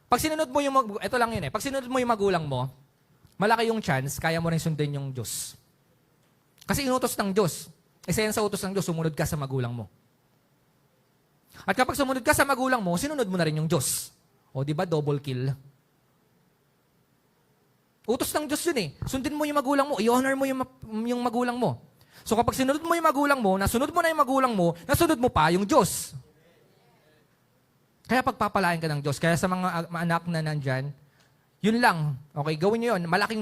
pag sinunod mo yung, ito lang yun eh, pag sinunod mo yung magulang mo, malaki yung chance, kaya mo rin sundin yung Diyos. Kasi inutos ng Diyos. Isa yan sa utos ng Diyos, sumunod ka sa magulang mo. At kapag sumunod ka sa magulang mo, sinunod mo na rin yung Diyos. O di ba double kill? Utos ng Diyos yun eh. Sundin mo yung magulang mo, i-honor mo yung magulang mo. So kapag sinunod mo yung magulang mo, nasunod mo na yung magulang mo, nasunod mo pa yung Diyos. Kaya pagpapalain ka ng Diyos. Kaya sa mga anak na nandyan, yun lang. Okay, gawin nyo yun. Malaking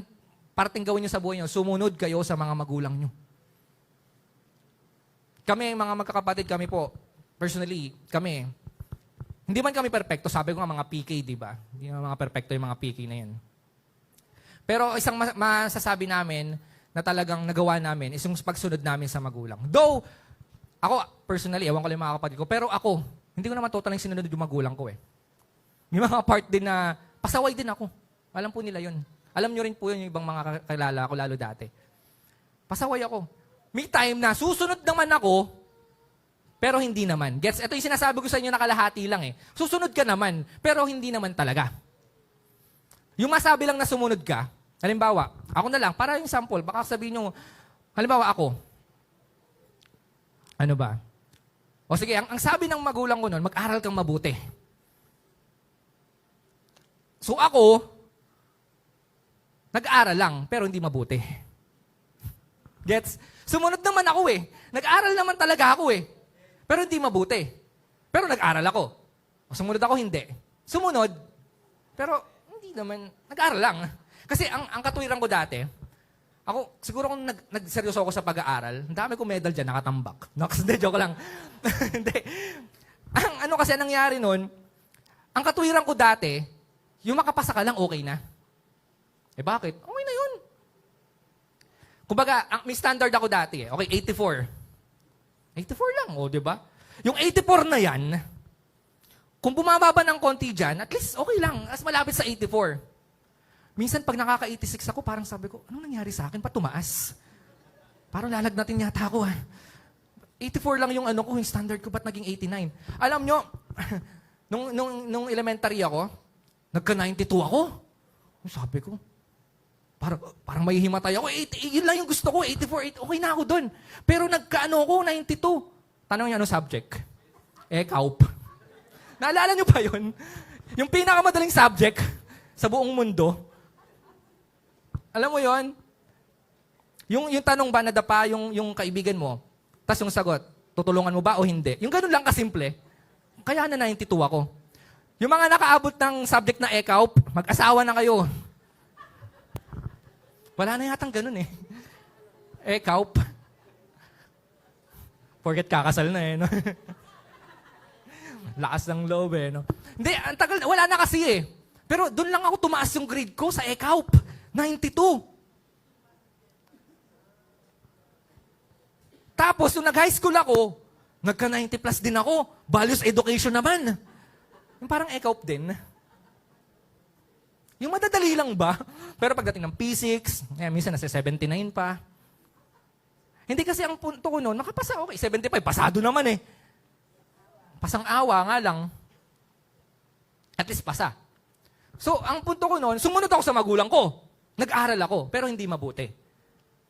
parting gawin nyo sa buhay nyo. Sumunod kayo sa mga magulang nyo. Kami, mga magkakapatid, kami po, personally, kami, hindi man kami perfecto. Sabi ko nga mga PK, di ba? Hindi naman mga perfecto yung mga PK na yan. Pero isang masasabi namin na talagang nagawa namin is yung pagsunod namin sa magulang. Though, ako, personally, ewan ko lang yung mga kapatid ko, pero ako, hindi ko naman totaling sinunod yung magulang ko eh. May mga part din na pasaway din ako. Alam po nila yun. Alam nyo rin po yun yung ibang mga kakilala ko, lalo dati. Pasaway ako. May time na susunod naman ako, pero hindi naman. Gets? Ito yung sinasabi ko sa inyo na kalahati lang eh. Susunod ka naman, pero hindi naman talaga. Yung masabi lang na sumunod ka, halimbawa, ako na lang, para yung sample, baka sabihin nyo, halimbawa ako, ano ba? O sige, ang sabi ng magulang ko noon, mag-aral kang mabuti. So ako, nag-aral lang, pero hindi mabuti. Gets? Sumunod naman ako eh. Nag-aral naman talaga ako eh. Pero hindi mabuti. Pero nag-aral ako. O sumunod ako, hindi. Sumunod, pero hindi naman, nag-aral lang. Kasi ang katuwiran ko dati, ako, siguro kung nagseryoso ako sa pag-aaral, ang dami ko medal dyan, nakatambak. Hindi, joke lang. Hindi. Ano kasi nangyari nun, ang katuwiran ko dati, yung makapasa ka lang, okay na. Eh bakit? Okay na yun. Kumbaga, may standard ako dati eh. Okay, 84. 84 lang, di ba? Yung 84 na yan, kung bumababa ng konti dyan, at least okay lang, as malapit sa 84. Minsan pag nakaka-86 ako, parang sabi ko, anong nangyari sa akin? Ba't tumaas? Parang lalagnatin yata ako. 84 lang yung ano ko, yung standard ko, ba't naging 89? Alam nyo, nung elementary ako, nagka-92 ako. Sabi ko, parang may himatay ako. Yun lang yung gusto ko, 84, okay na ako dun. Pero nagka-ano ako, 92. Tanong niya, ano subject? Kaup. Naalala nyo ba yun? Yung pinakamadaling subject sa buong mundo. Alam mo yon? Yung tanong ba, nadapa yung kaibigan mo, tas yung sagot, tutulungan mo ba o hindi? Yung ganun lang kasimple. Kaya na 92 ako. Yung mga nakaabot ng subject na ECAUP, mag-asawa na kayo. Wala na yatang ganun eh. ECAUP. Forget kakasal na eh. No? Lakas ng loob eh. No? Hindi, ang tagal, wala na kasi eh. Pero doon lang ako tumaas yung grade ko sa ECAUP. 92. Tapos, nung nag-high school ako, nagka-90 plus din ako. Values education naman. Yung parang ECAUP din. Yung madadali lang ba? Pero pagdating ng P6, minsan nasa 79 pa. Hindi kasi ang punto ko noon, nakapasa okay. 75, pasado naman eh. Pasang awa nga lang. At least pasa. So, ang punto ko noon, sumunod ako sa magulang ko. Nag-aral ako, pero hindi mabuti.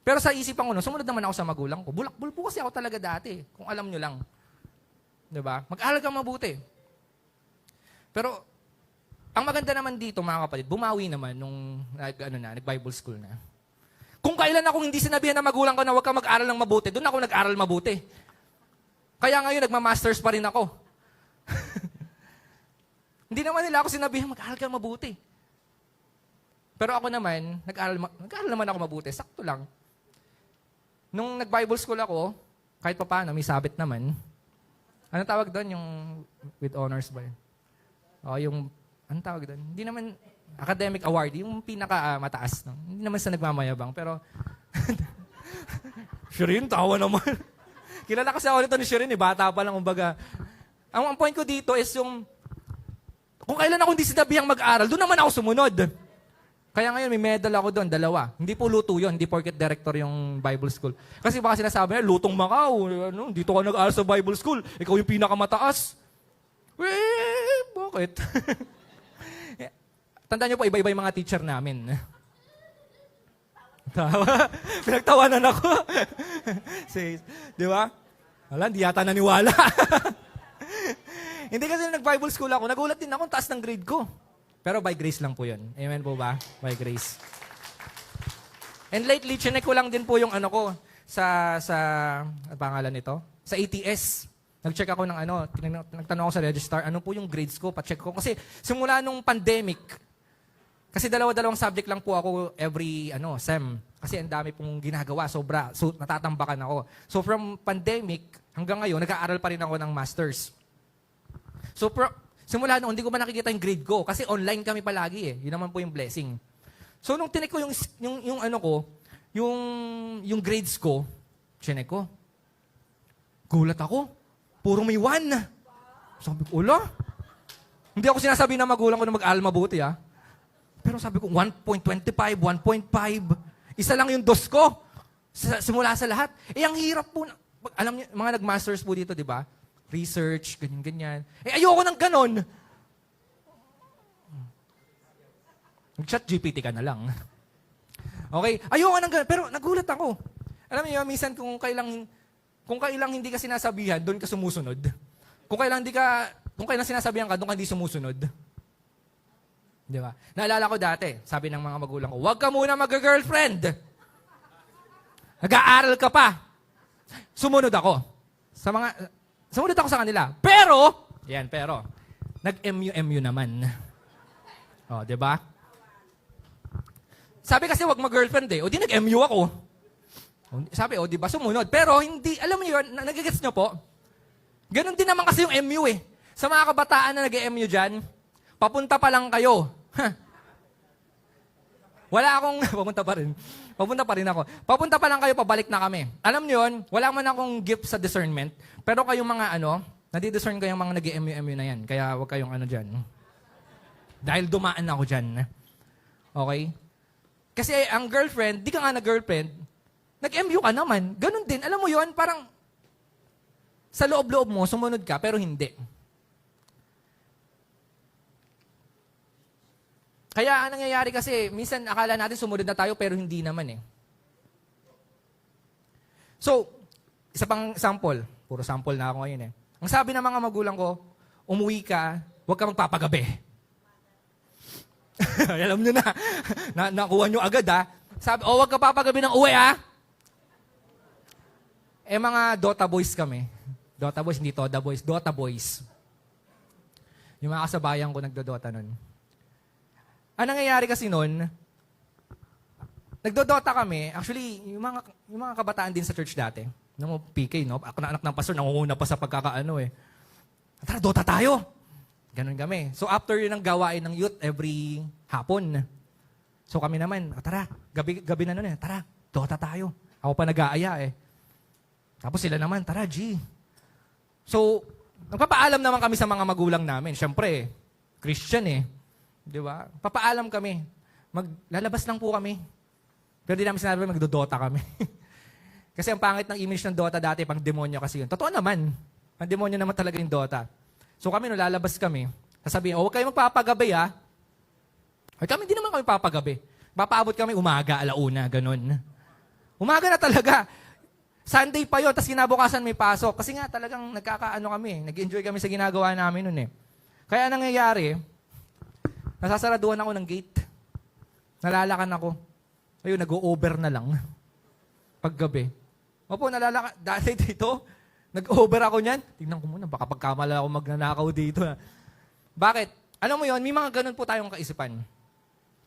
Pero sa isipan ko noon, sumunod naman ako sa magulang ko. Bulak-bulpo kasi ako talaga dati, kung alam nyo lang. Diba? Mag-aral kang mabuti. Pero, ang maganda naman dito, mga kapatid, bumawi naman nung nag-Bible school na. Kung kailan akong hindi sinabihan ng magulang ko na huwag ka mag-aral ng mabuti, doon ako nag-aral mabuti. Kaya ngayon, nagma-masters pa rin ako. Hindi naman nila ako sinabihan, mag-aral ka mabuti. Pero ako naman, nag-aral naman ako mabuti. Sakto lang. Nung nag-Bible school ako, kahit pa paano, may sabit naman. Ano tawag doon? Yung with honors ba yun? O yung, ano tawag doon? Hindi naman academic award, yung pinaka-mataas. No? Hindi naman sa nagmamayabang, pero Shirin, tawa naman. Kilala kasi ako nito ni Shirin, bata pa lang, kumbaga. Ang point ko dito is yung, kung kailan ako hindi sinabihang mag-aral, doon naman ako sumunod. Kaya ngayon, may medal ako doon, 2. Hindi po luto yun, hindi porket director yung Bible school. Kasi baka sinasabi niya, lutong Macau, ano, dito ka nag-aaral sa Bible school, ikaw yung pinakamataas. Bakit? Tandaan niyo po, iba-iba yung mga teacher namin. Tawa. Pinagtawanan ako. Di ba? Wala, hindi yata naniwala. Hindi kasi nag-Bible school ako, nagulat din ako, taas ng grade ko. Pero by grace lang po yun. Amen po ba? By grace. And lately, chinek ko lang din po yung ano ko ano pangalan nito? Sa ATS. Nag-check ako ng nagtanong ako sa registrar, ano po yung grades ko, pa-check ko. Kasi simula nung pandemic, kasi 2 subject lang po ako every sem. Kasi ang dami pong ginagawa, sobra. So, natatambakan ako. So, from pandemic hanggang ngayon, nag-aaral pa rin ako ng masters. So, simula noon, hindi ko ba nakikita yung grade ko. Kasi online kami palagi eh. Yun naman po yung blessing. So, nung tinik ko yung grades ko, chinek ko. Gulat ako. Puro may 1. Sabi ko, ula. Hindi ako sinasabi na magulang ko na mag-aral mabuti ah. Pero sabi ko, 1.25, 1.5. Isa lang yung 2 ko. Simula sa lahat. Ang hirap po. Alam niyo, mga nag-masters po dito, di ba? Research, ganyan-ganyan. Ayoko ng ganon. Mag-chat GPT ka na lang. Okay? Ayoko ng ganon. Pero nagulat ako. Alam niyo, minsan kung kailang hindi ka sinasabihan, doon ka sumusunod. Kung kailang sinasabihan ka, doon ka hindi sumusunod. Di ba? Naalala ko dati, sabi ng mga magulang ko, huwag ka muna mag-girlfriend. Nag-aaral ka pa. Sumunod ako. Sumunod ako sa kanila. Pero, nag-MU naman. O, di ba? Sabi kasi wag mag-girlfriend eh. O di nag-MU ako. Sabi, di ba sumunod? Pero hindi, alam mo yun, nagigets nyo po? Ganon din naman kasi yung MU eh. Sa mga kabataan na nag-MU dyan, papunta pa lang kayo. Wala akong, papunta pa rin ako. Papunta pa lang kayo, pabalik na kami. Alam niyo yun, wala man akong gift sa discernment, pero kayong mga nadidiscern ko yung mga nag-MU na yan. Kaya huwag kayong dyan. Dahil dumaan ako dyan. Okay? Kasi ang girlfriend, di ka nga na-girlfriend, nag-MU ka naman. Ganon din. Alam mo yun, parang sa loob-loob mo, sumunod ka, pero hindi. Kaya ang nangyayari kasi, minsan akala natin sumunod na tayo pero hindi naman eh. So, isa pang sample. Puro sample na ako ngayon eh. Ang sabi ng mga magulang ko, umuwi ka, huwag ka magpapagabi. Alam nyo na. Nakuha nyo agad ha. Sabi, huwag ka papagabi ng uwi ha. Mga Dota boys kami. Dota boys, hindi Toda boys. Dota boys. Yung mga kasabayan ko nagdodota nun. Ang nangyayari kasi noon, nagdodota kami, actually, yung mga kabataan din sa church dati, ng PK, no? Ako na anak ng pastor, nangunguna pa sa pagkakaano eh. Tara, Dota tayo! Ganon kami. So after yun ang gawain ng youth every hapon. So kami naman, tara, gabi na nun eh, tara, Dota tayo. Ako pa nag-aaya eh. Tapos sila naman, tara, G. So, nagpapaalam naman kami sa mga magulang namin. Siyempre, Christian eh. Di ba? Papaalam kami. Lalabas lang po kami. Pero di namin sinabi magdodota kami. Kasi ang pangit ng image ng Dota dati, pang demonyo kasi yun. Totoo naman. Pang demonyo naman talaga yung Dota. So kami, nung lalabas kami, sasabihin, huwag kayo magpapagabi ha. Ay kami, hindi naman kami papagabi. Papaabot kami umaga, 1:00, ganun. Umaga na talaga. Sunday pa yun, tapos kinabukasan may pasok. Kasi nga talagang kami, nag-enjoy kami sa ginagawa namin nun eh. Kaya nangyayari, nasasaraduhan ako ng gate. Nalalakan ako. Ayun, nag-o-over na lang. Paggabi. Opo, nalalakan. Dahil dito, nag-over ako niyan. Tingnan ko muna, baka pagkamala ako magnanakaw dito. Bakit? Alam mo yon, may mga ganun po tayong kaisipan.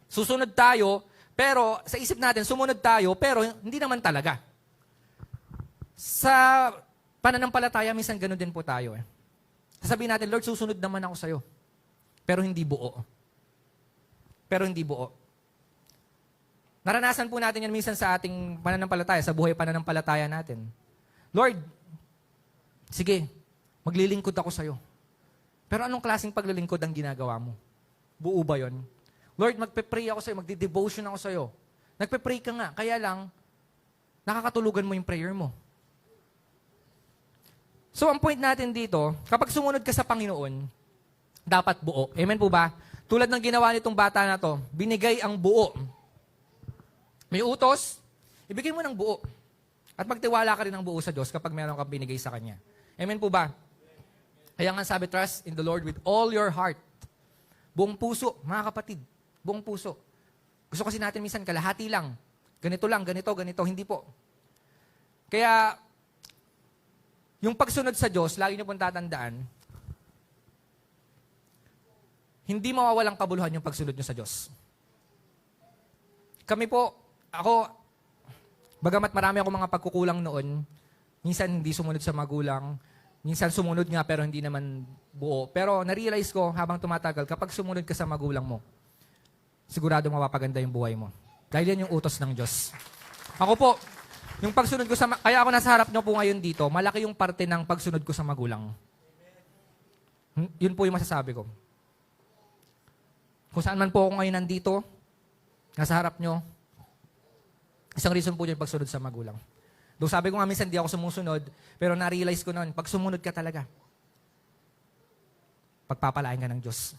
Susunod tayo, pero sa isip natin, sumunod tayo, pero hindi naman talaga. Sa pananampalataya, minsan ganun din po tayo. Sasabihin natin, Lord, susunod naman ako sa'yo. Pero hindi buo. Naranasan po natin yan minsan sa ating pananampalataya, sa buhay pananampalataya natin. Lord, sige, maglilingkod ako sa'yo. Pero anong klaseng paglilingkod ang ginagawa mo? Buo ba yon? Lord, magpe-pray ako sa'yo, magde-devotion ako sa'yo. Nagpe-pray ka nga, kaya lang, nakakatulugan mo yung prayer mo. So, ang point natin dito, kapag sumunod ka sa Panginoon, dapat buo. Amen po ba? Tulad ng ginawa nitong bata na to, binigay ang buo. May utos, ibigay mo ng buo. At magtiwala ka rin ng buo sa Diyos kapag meron kang binigay sa Kanya. Amen po ba? Kaya nga sabi, trust in the Lord with all your heart. Buong puso, mga kapatid. Buong puso. Gusto kasi natin minsan kalahati lang. Ganito lang, ganito, ganito. Hindi po. Kaya, yung pagsunod sa Diyos, lagi niyo pong tatandaan, hindi mawawalang kabuluhan yung pagsunod niyo sa Diyos. Kami po, ako, bagamat marami akong mga pagkukulang noon, minsan hindi sumunod sa magulang, minsan sumunod nga pero hindi naman buo. Pero na-realize ko habang tumatagal, kapag sumunod ka sa magulang mo, sigurado mapapaganda yung buhay mo. Dahil yan yung utos ng Diyos. Ako po, yung pagsunod ko sa, kaya ako nasa harap nyo po ngayon dito, malaki yung parte ng pagsunod ko sa magulang. Yun po yung masasabi ko. Kung saan man po ako ngayon nandito, nasa harap nyo, isang reason po yung pagsunod sa magulang. Doon sabi ko nga minsan, di ako sumusunod, pero na-realize ko noon, pag sumunod ka talaga, pagpapalain ka ng Diyos.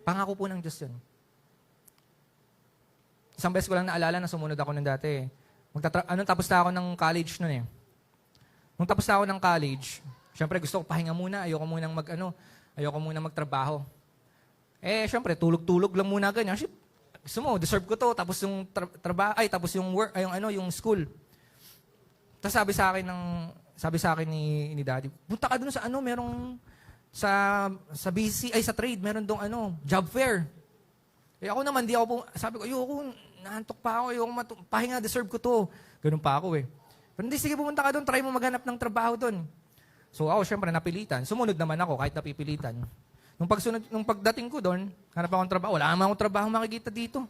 Pangako po ng Diyos yun. Isang beses ko lang naalala na sumunod ako nung dati. Tapos na ako ng college noon eh. Nung tapos na ako ng college, syempre gusto ko pahinga muna, ayoko muna magtrabaho. Syempre, tulog-tulog lang muna ganyan. Gusto mo, deserve ko to, tapos yung tapos yung work, yung school. Tapos sabi sa akin ni Daddy, punta ka dun sa merong sa BC, sa trade, meron dong job fair. Ako naman, sabi ko, ayoko, naantok pa ako, pahinga, deserve ko to. Ganun pa ako eh. Pero hindi, sige, pumunta ka dun, try mo maghanap ng trabaho dun. So ako, syempre, napilitan. Sumunod naman ako, kahit napipilitan. Nung pagdating ko doon, hanap akong trabaho. Wala naman akong trabaho makikita dito.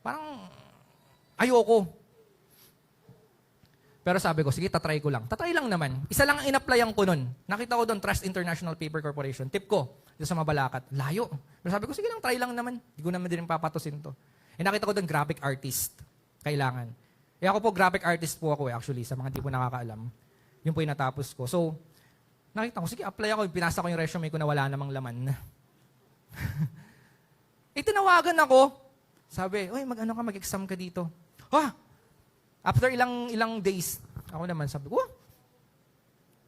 Parang, ayoko. Pero sabi ko, sige, tatry ko lang. Tatry lang naman. Isa lang ang in-applyan ko nun. Nakita ko doon, Trust International Paper Corporation. Tip ko, dito sa Mabalacat. Layo. Pero sabi ko, sige lang, try lang naman. Hindi ko naman din papatusin to. Nakita ko doon, graphic artist. Kailangan. Ako po, graphic artist po ako actually, sa mga hindi po nakakaalam. Yun po yung natapos ko. So, nakita ko, sige, apply ako. Pinasa ko yung resume ko na wala namang laman. Tinawagan ako. Sabi, oy, mag-exam ka dito. After ilang days, ako naman sabi ko,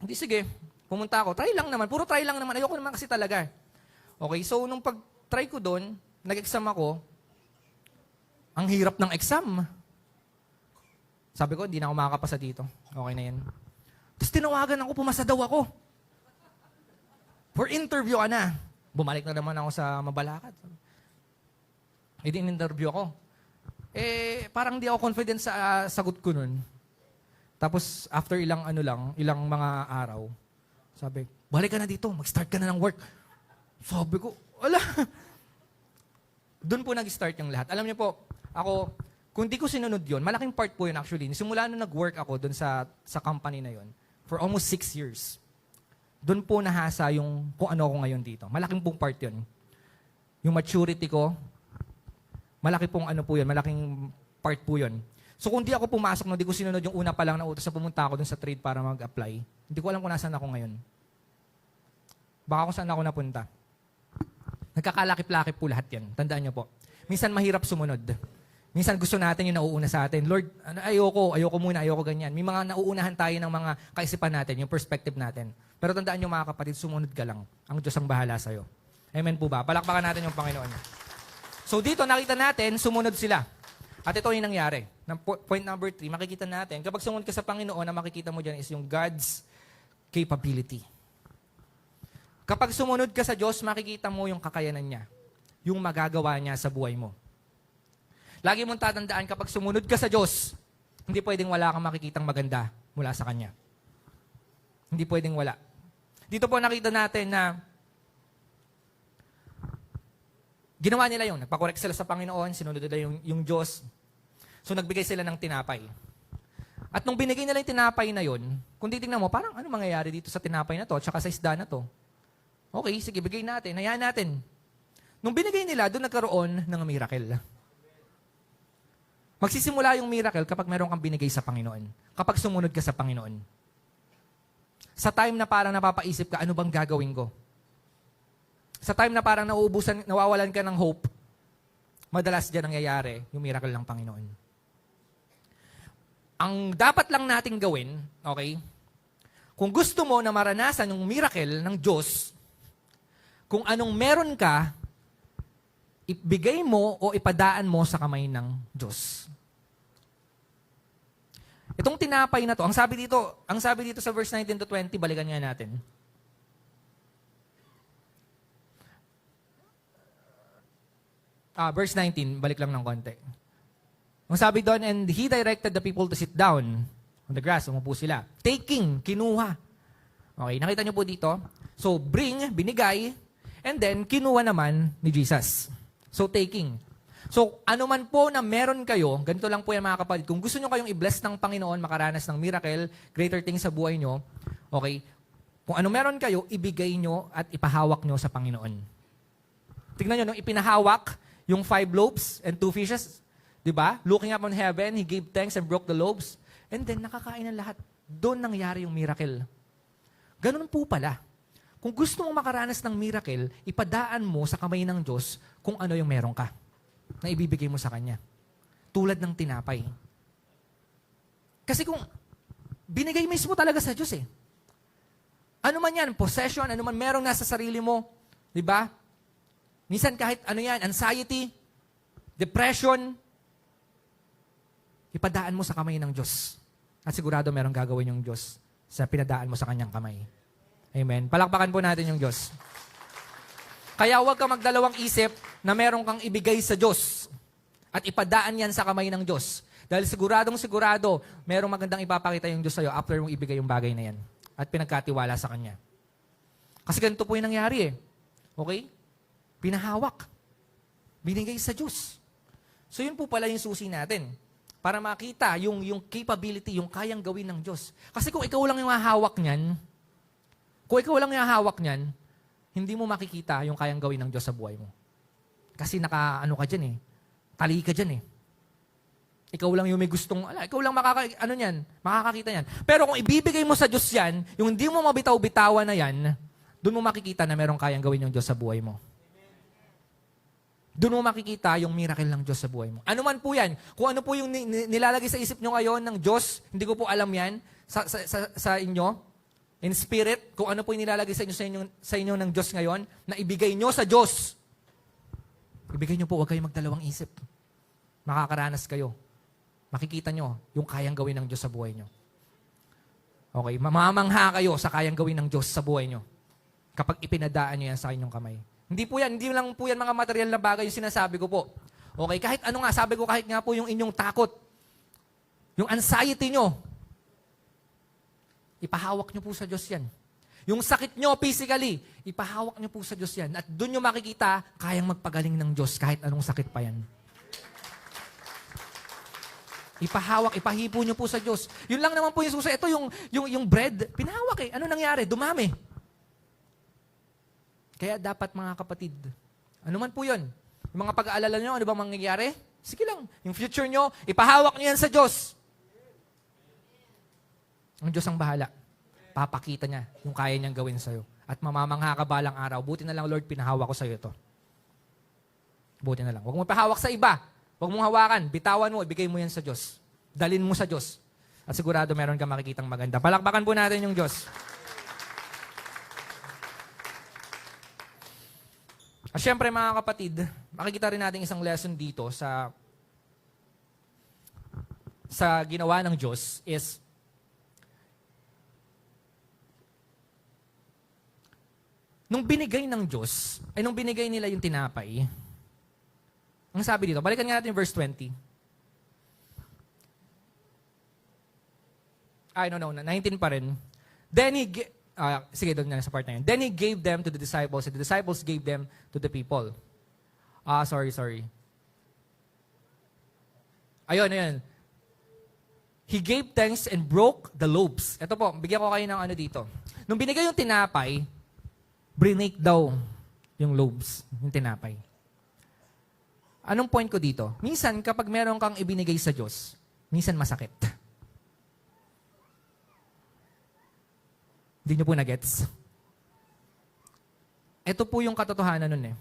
hindi, sige, pumunta ako. Try lang naman, puro try lang naman. Ayoko naman kasi talaga. Okay, so nung pag-try ko doon, nag-exam ako, ang hirap ng exam. Sabi ko, hindi na ako makakapasa dito. Okay na yan. Tapos tinawagan ako, pumasa daw ako. For interview ka na. Bumalik na naman ako sa Mabalacat. In-interview ako. Parang di ako confident sa sagot ko nun. Tapos, after ilang mga araw, sabi, balik ka na dito, mag-start ka na ng work. Sabi ko, wala. Doon po nag-start yung lahat. Alam niyo po, ako, kung di ko sinunod yun, malaking part po yun actually. Simula nung nag-work ako doon sa company na yun, for almost 6 years. Doon po nahasa yung kung ano ako ngayon dito. Malaking pong part yun. Yung maturity ko, malaki pong malaking part po yun. So kung di ako pumasok, di ko sinunod yung una pa lang na utos na pumunta ako dun sa trade para mag-apply, hindi ko alam kung nasaan ako ngayon. Baka kung saan ako napunta. Nagkakalakip-lakip po lahat yan. Tandaan niyo po. Minsan mahirap sumunod. Minsan gusto natin yung nauuna sa atin. Lord, ayoko muna, ayoko ganyan. May mga nauunahan tayo ng mga kaisipan natin, yung perspective natin. Pero tandaan niyo mga kapatid, sumunod ka lang. Ang Diyos ang bahala sa'yo. Amen po ba? Palakpakan natin yung Panginoon. So dito nakita natin, sumunod sila. At ito yung nangyari. Point number 3, makikita natin, kapag sumunod ka sa Panginoon, ang makikita mo dyan is yung God's capability. Kapag sumunod ka sa Diyos, makikita mo yung kakayanan niya. Yung magagawa niya sa buhay mo. Lagi mong tatandaan, kapag sumunod ka sa Diyos, hindi pwedeng wala kang makikitang maganda mula sa Kanya. Hindi pwedeng wala. Dito po nakita natin na ginawa nila yun. Nagpakorek sila sa Panginoon, sinunod nila yung Diyos. So nagbigay sila ng tinapay. At nung binigay nila yung tinapay na yun, kung titingnan mo, parang ano mangyayari dito sa tinapay na to at saka sa isda na to? Okay, sige, bigay natin. Hayaan natin. Nung binigay nila, doon nagkaroon ng miracle. Magsisimula yung miracle kapag meron kang binigay sa Panginoon. Kapag sumunod ka sa Panginoon. Sa time na parang napapaisip ka, ano bang gagawin ko? Sa time na parang nawawalan ka ng hope, madalas dyan nangyayari yung miracle ng Panginoon. Ang dapat lang nating gawin, okay? Kung gusto mo na maranasan yung miracle ng Diyos, kung anong meron ka, ibigay mo o ipadaan mo sa kamay ng Diyos. Itong tinapay na to, ang sabi dito sa verse 19 to 20, balikan nga natin. Verse 19, balik lang ng konti. Ang sabi doon, and he directed the people to sit down on the grass, umupo sila. Taking, kinuha. Okay, nakita niyo po dito? So, bring, binigay, and then, kinuha naman ni Jesus. So, taking. So, ano man po na meron kayo, ganito lang po yan mga kapatid, kung gusto nyo kayong i-bless ng Panginoon, makaranas ng miracle, greater things sa buhay nyo, okay, kung ano meron kayo, ibigay nyo at ipahawak nyo sa Panginoon. Tignan nyo, nung ipinahawak, yung 5 loaves and 2 fishes, di ba? Looking up on heaven, he gave thanks and broke the loaves, and then nakakain ng lahat. Doon nangyari yung miracle. Ganun po pala. Kung gusto mong makaranas ng miracle, ipadaan mo sa kamay ng Diyos kung ano yung meron ka na ibibigay mo sa Kanya. Tulad ng tinapay. Kasi kung binigay mismo talaga sa Diyos eh. Ano man yan, possession, ano man merong nasa sarili mo, di ba? Minsan kahit ano yan, anxiety, depression, ipadaan mo sa kamay ng Diyos. At sigurado merong gagawin yung Diyos sa pinadaan mo sa Kanyang kamay. Amen. Palakpakan po natin yung Diyos. Kaya huwag kang magdalawang isip na meron kang ibigay sa Diyos at ipadaan yan sa kamay ng Diyos. Dahil siguradong sigurado, merong magandang ipapakita yung Diyos sa'yo after mong ibigay yung bagay na yan at pinagkatiwala sa Kanya. Kasi ganito po yung nangyari eh. Okay? Pinahawak. Binigay sa Diyos. So yun po pala yung susi natin. Para makita yung capability, yung kayang gawin ng Diyos. Kasi kung ikaw lang yung hahawak niyan, hindi mo makikita yung kayang gawin ng Diyos sa buhay mo. Kasi ka dyan eh. Tali ka dyan eh. Ikaw lang yung may gustong, ikaw lang makakakita yan. Pero kung ibibigay mo sa Diyos yan, yung hindi mo mabitaw-bitawan na yan, doon mo makikita na merong kayang gawin yung Diyos sa buhay mo. Doon mo makikita yung miracle ng Diyos sa buhay mo. Ano man po yan. Kung ano po yung nilalagay sa isip nyo ngayon ng Diyos, hindi ko po alam yan sa inyo. In spirit, kung ano po yung nilalagay sa inyo ng Diyos ngayon, na ibigay nyo sa Diyos. Ibigay nyo po, huwag kayong magdalawang isip. Makakaranas kayo. Makikita nyo yung kayang gawin ng Diyos sa buhay nyo. Okay, mamamangha kayo sa kayang gawin ng Diyos sa buhay nyo. Kapag ipinadaan nyo yan sa inyong kamay. Hindi lang po yan mga material na bagay yung sinasabi ko po. Okay, kahit ano nga, sabi ko kahit nga po yung inyong takot, yung anxiety nyo, ipahawak nyo po sa Diyos yan. Yung sakit nyo physically, ipahawak nyo po sa Diyos yan. At doon nyo makikita, kayang magpagaling ng Diyos kahit anong sakit pa yan. Ipahawak, ipahipo nyo po sa Diyos. Yun lang naman po yung susi. Ito yung bread, pinahawak eh. Ano nangyari? Dumami. Kaya dapat mga kapatid, ano man po yun? Yung mga pag-aalala nyo, ano bang mangyayari? Sige lang. Yung future nyo, ipahawak nyo yan sa Diyos. Ang Diyos ang bahala. Papakita niya yung kaya niyang gawin sa'yo. At mamamangha ka balang araw. Buti na lang, Lord, pinahawak ko sa'yo ito. Buti na lang. Huwag mo pahawak sa iba. Huwag mong hawakan. Bitawan mo, ibigay mo yan sa Diyos. Dalin mo sa Diyos. At sigurado meron ka makikitang maganda. Palakpakan po natin yung Diyos. At syempre mga kapatid, makikita rin natin isang lesson dito sa ginawa ng Diyos is nung binigay ng Diyos, nung binigay nila yung tinapay, ang sabi dito, balikan nga natin verse 20. 19 pa rin. Then sige, doon na sa part na yun. Then he gave them to the disciples, and the disciples gave them to the people. Sorry. Ayun. He gave thanks and broke the loaves. Ito po, bigyan ko kayo ng ano dito. Nung binigay yung tinapay, break daw yung loaves, yung tinapay. Anong point ko dito? Minsan, kapag meron kang ibinigay sa Diyos, minsan masakit. Hindi nyo po na-gets? Ito po yung katotohanan nun eh.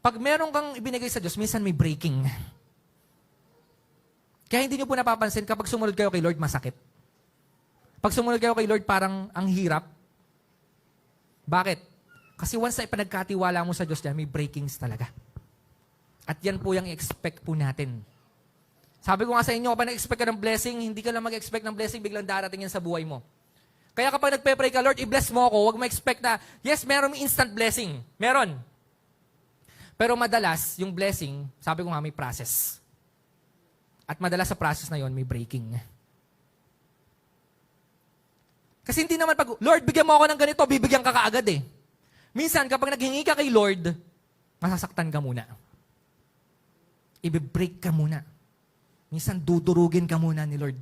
Pag meron kang ibinigay sa Diyos, minsan may breaking. Kaya hindi nyo po napapansin, kapag sumunod kayo kay Lord, masakit. Pag sumunod kayo kay Lord, parang ang hirap. Bakit? Kasi once na ipanagkatiwala mo sa Diyos dyan, may breakings talaga. At yan po yung i-expect po natin. Sabi ko nga sa inyo, kapag nag-expect ka ng blessing, hindi ka lang mag-expect ng blessing, biglang darating yan sa buhay mo. Kaya kapag nagpe-pray ka, Lord, i-bless mo ako, huwag mo expect na, yes, meron instant blessing. Meron. Pero madalas, yung blessing, sabi ko nga, may process. At madalas sa process na yon may breaking. Kasi hindi naman pag, Lord, bigyan mo ako ng ganito, bibigyan ka kaagad eh. Minsan, kapag naghingi ka kay Lord, masasaktan ka muna. Ibe-break ka muna. Minsan, dudurugin ka muna ni Lord.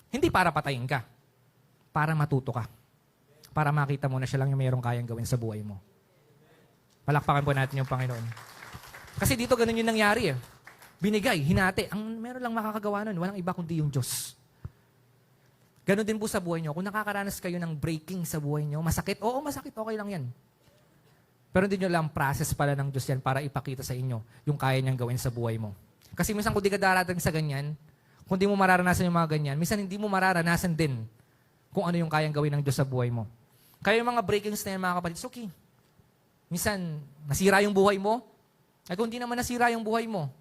Hindi para patayin ka. Para matuto ka. Para makita mo na siya lang yung mayroong kayang gawin sa buhay mo. Palakpakan po natin yung Panginoon. Kasi dito ganun yung nangyari eh. Binigay, hinati. Ang meron lang makakagawa nun, walang iba kundi yung Diyos. Ganon din po sa buhay nyo. Kung nakakaranas kayo ng breaking sa buhay nyo, masakit? Oo, masakit. Okay lang yan. Pero hindi nyo lang process pala ng Diyos yan para ipakita sa inyo yung kaya niyang gawin sa buhay mo. Kasi minsan kung di ka darating sa ganyan, kung di mo mararanasan yung mga ganyan, minsan hindi mo mararanasan din kung ano yung kayang gawin ng Diyos sa buhay mo. Kaya yung mga breakings na yan, mga kapatid, okay. Minsan, nasira yung buhay mo. Ay kung di naman nasira yung buhay mo,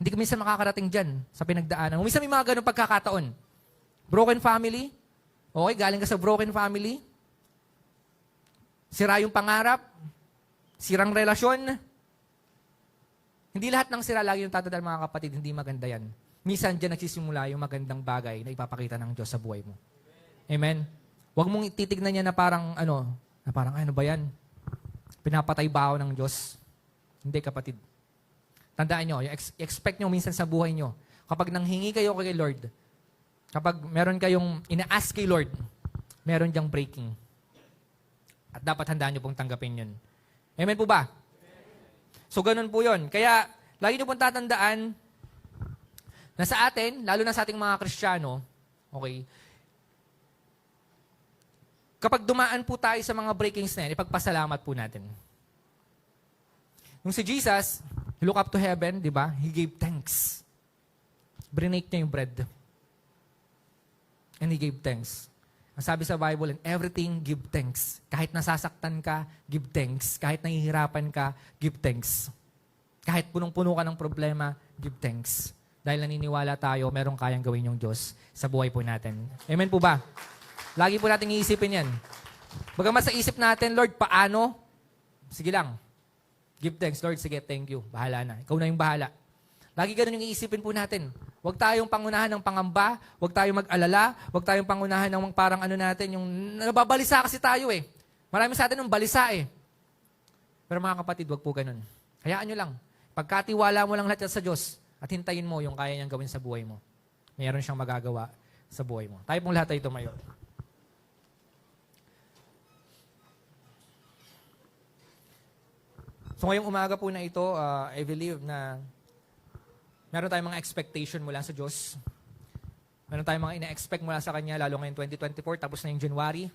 hindi ka minsan makakarating dyan sa pinagdaanan. Minsan may mga ganun pagkakataon. Broken family. Okay, galing ka sa broken family. Sira yung pangarap. Sirang relasyon. Hindi lahat ng sira lagi yung tatandaan mga kapatid. Hindi maganda yan. Minsan dyan nagsisimula yung magandang bagay na ipapakita ng Diyos sa buhay mo. Amen? Huwag mong titignan niya na parang ano ba yan? Pinapatay ba ako ng Diyos? Hindi kapatid. Tandaan nyo, expect nyo minsan sa buhay nyo, kapag nanghingi kayo kay Lord, kapag meron kayong ina-ask kay Lord, meron diyang breaking. At dapat handaan nyo pong tanggapin yun. Amen po ba? So, ganun po yun. Kaya, lagi nyo pong tatandaan na sa atin, lalo na sa ating mga Kristiyano, okay, kapag dumaan po tayo sa mga breakings na yan, ipagpasalamat po natin. Nung si Jesus, he look up to heaven, di ba? He gave thanks. Brinake niya yung bread. And he gave thanks. Ang sabi sa Bible, in everything, give thanks. Kahit nasasaktan ka, give thanks. Kahit nahihirapan ka, give thanks. Kahit punong-puno ka ng problema, give thanks. Dahil naniniwala tayo, merong kayang gawin yung Diyos sa buhay po natin. Amen po ba? Lagi po natin iisipin yan. Bagamat sa isip natin, Lord, paano? Sige lang. Give thanks, Lord. Sige, thank you. Bahala na. Ikaw na yung bahala. Lagi ganun yung iisipin po natin. Huwag tayong pangunahan ng pangamba. Huwag tayong mag-alala. Huwag tayong pangunahan ng parang ano natin, yung nababalisa kasi tayo eh. Marami sa atin yung balisa eh. Pero mga kapatid, huwag po ganun. Hayaan nyo lang. Pagkatiwala mo lang lahat sa Diyos at hintayin mo yung kaya niyang gawin sa buhay mo. Mayroon siyang magagawa sa buhay mo. Tayo pong lahat ay tumayo. So ngayong umaga po na ito, I believe na meron tayong mga expectation mula sa Diyos. Meron tayong mga ina-expect mula sa Kanya, lalo ngayong 2024, tapos na yung January.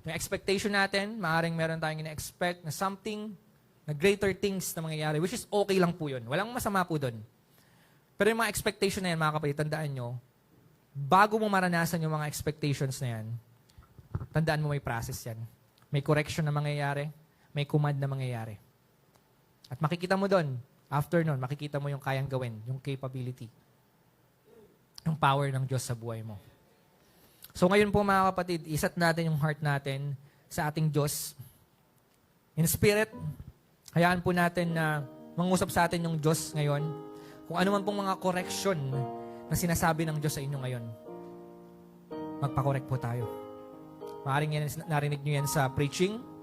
Yung expectation natin, maaaring meron tayong ina-expect na something, na greater things na mangyayari, which is okay lang po yun. Walang masama po doon. Pero yung mga expectation na yan, mga kapatid, tandaan nyo, bago mo maranasan yung mga expectations na yan, tandaan mo may process yan. May correction na mangyayari, may command na mangyayari. At makikita mo doon, after nun, makikita mo yung kayang gawin, yung capability, yung power ng Diyos sa buhay mo. So ngayon po mga kapatid, isat natin yung heart natin sa ating Diyos. In spirit, hayaan po natin na mangusap sa atin yung Diyos ngayon. Kung ano man pong mga correction na sinasabi ng Diyos sa inyo ngayon, magpa-correct po tayo. Maaaring yan, narinig nyo yan sa preaching,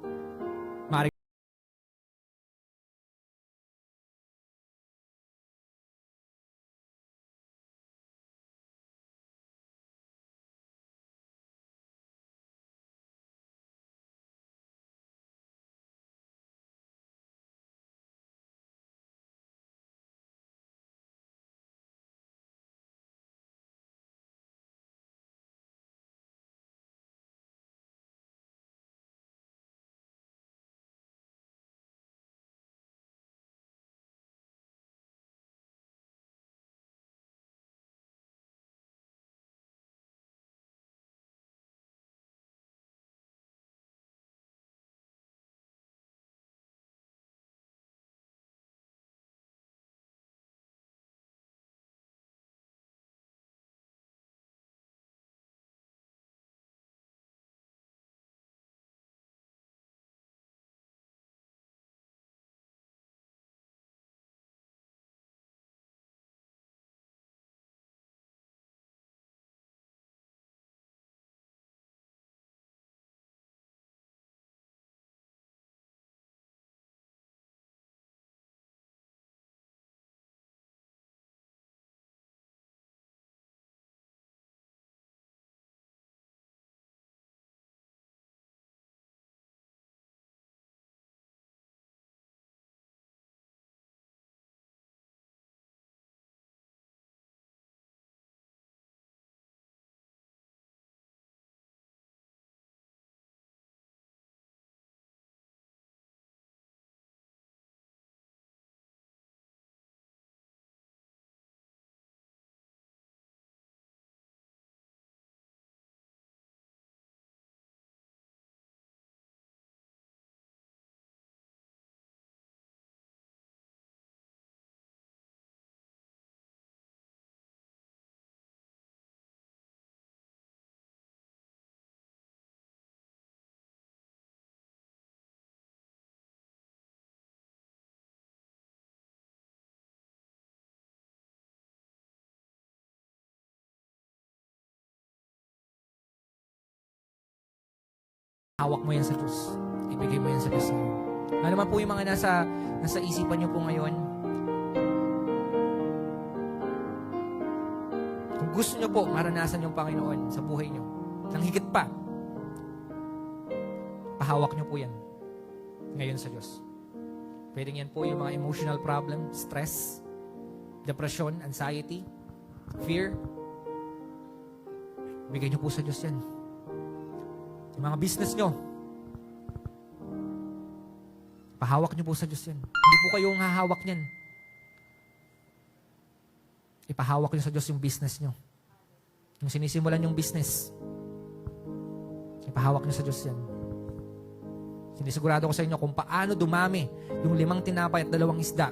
hawak mo yan sa Diyos. Ibigay mo yan sa Diyos ngayon. Ano man po yung mga nasa isipan niyo po ngayon, kung gusto niyo po maranasan yung Panginoon sa buhay niyo, nang higit pa, pahawak niyo po yan ngayon sa Diyos. Pwedeng yan po yung mga emotional problem, stress, depression, anxiety, fear. Bigay niyo po sa Diyos yan. Yung mga business niyo, pahawak niyo po sa Diyos yan. Hindi po kayo ang hahawak niyan. Ipahawak niyo sa Diyos yung business niyo. Yung sinisimulan yung business, ipahawak niyo sa Diyos yan. Sinisigurado ko sa inyo kung paano dumami yung 5 tinapay at 2 isda,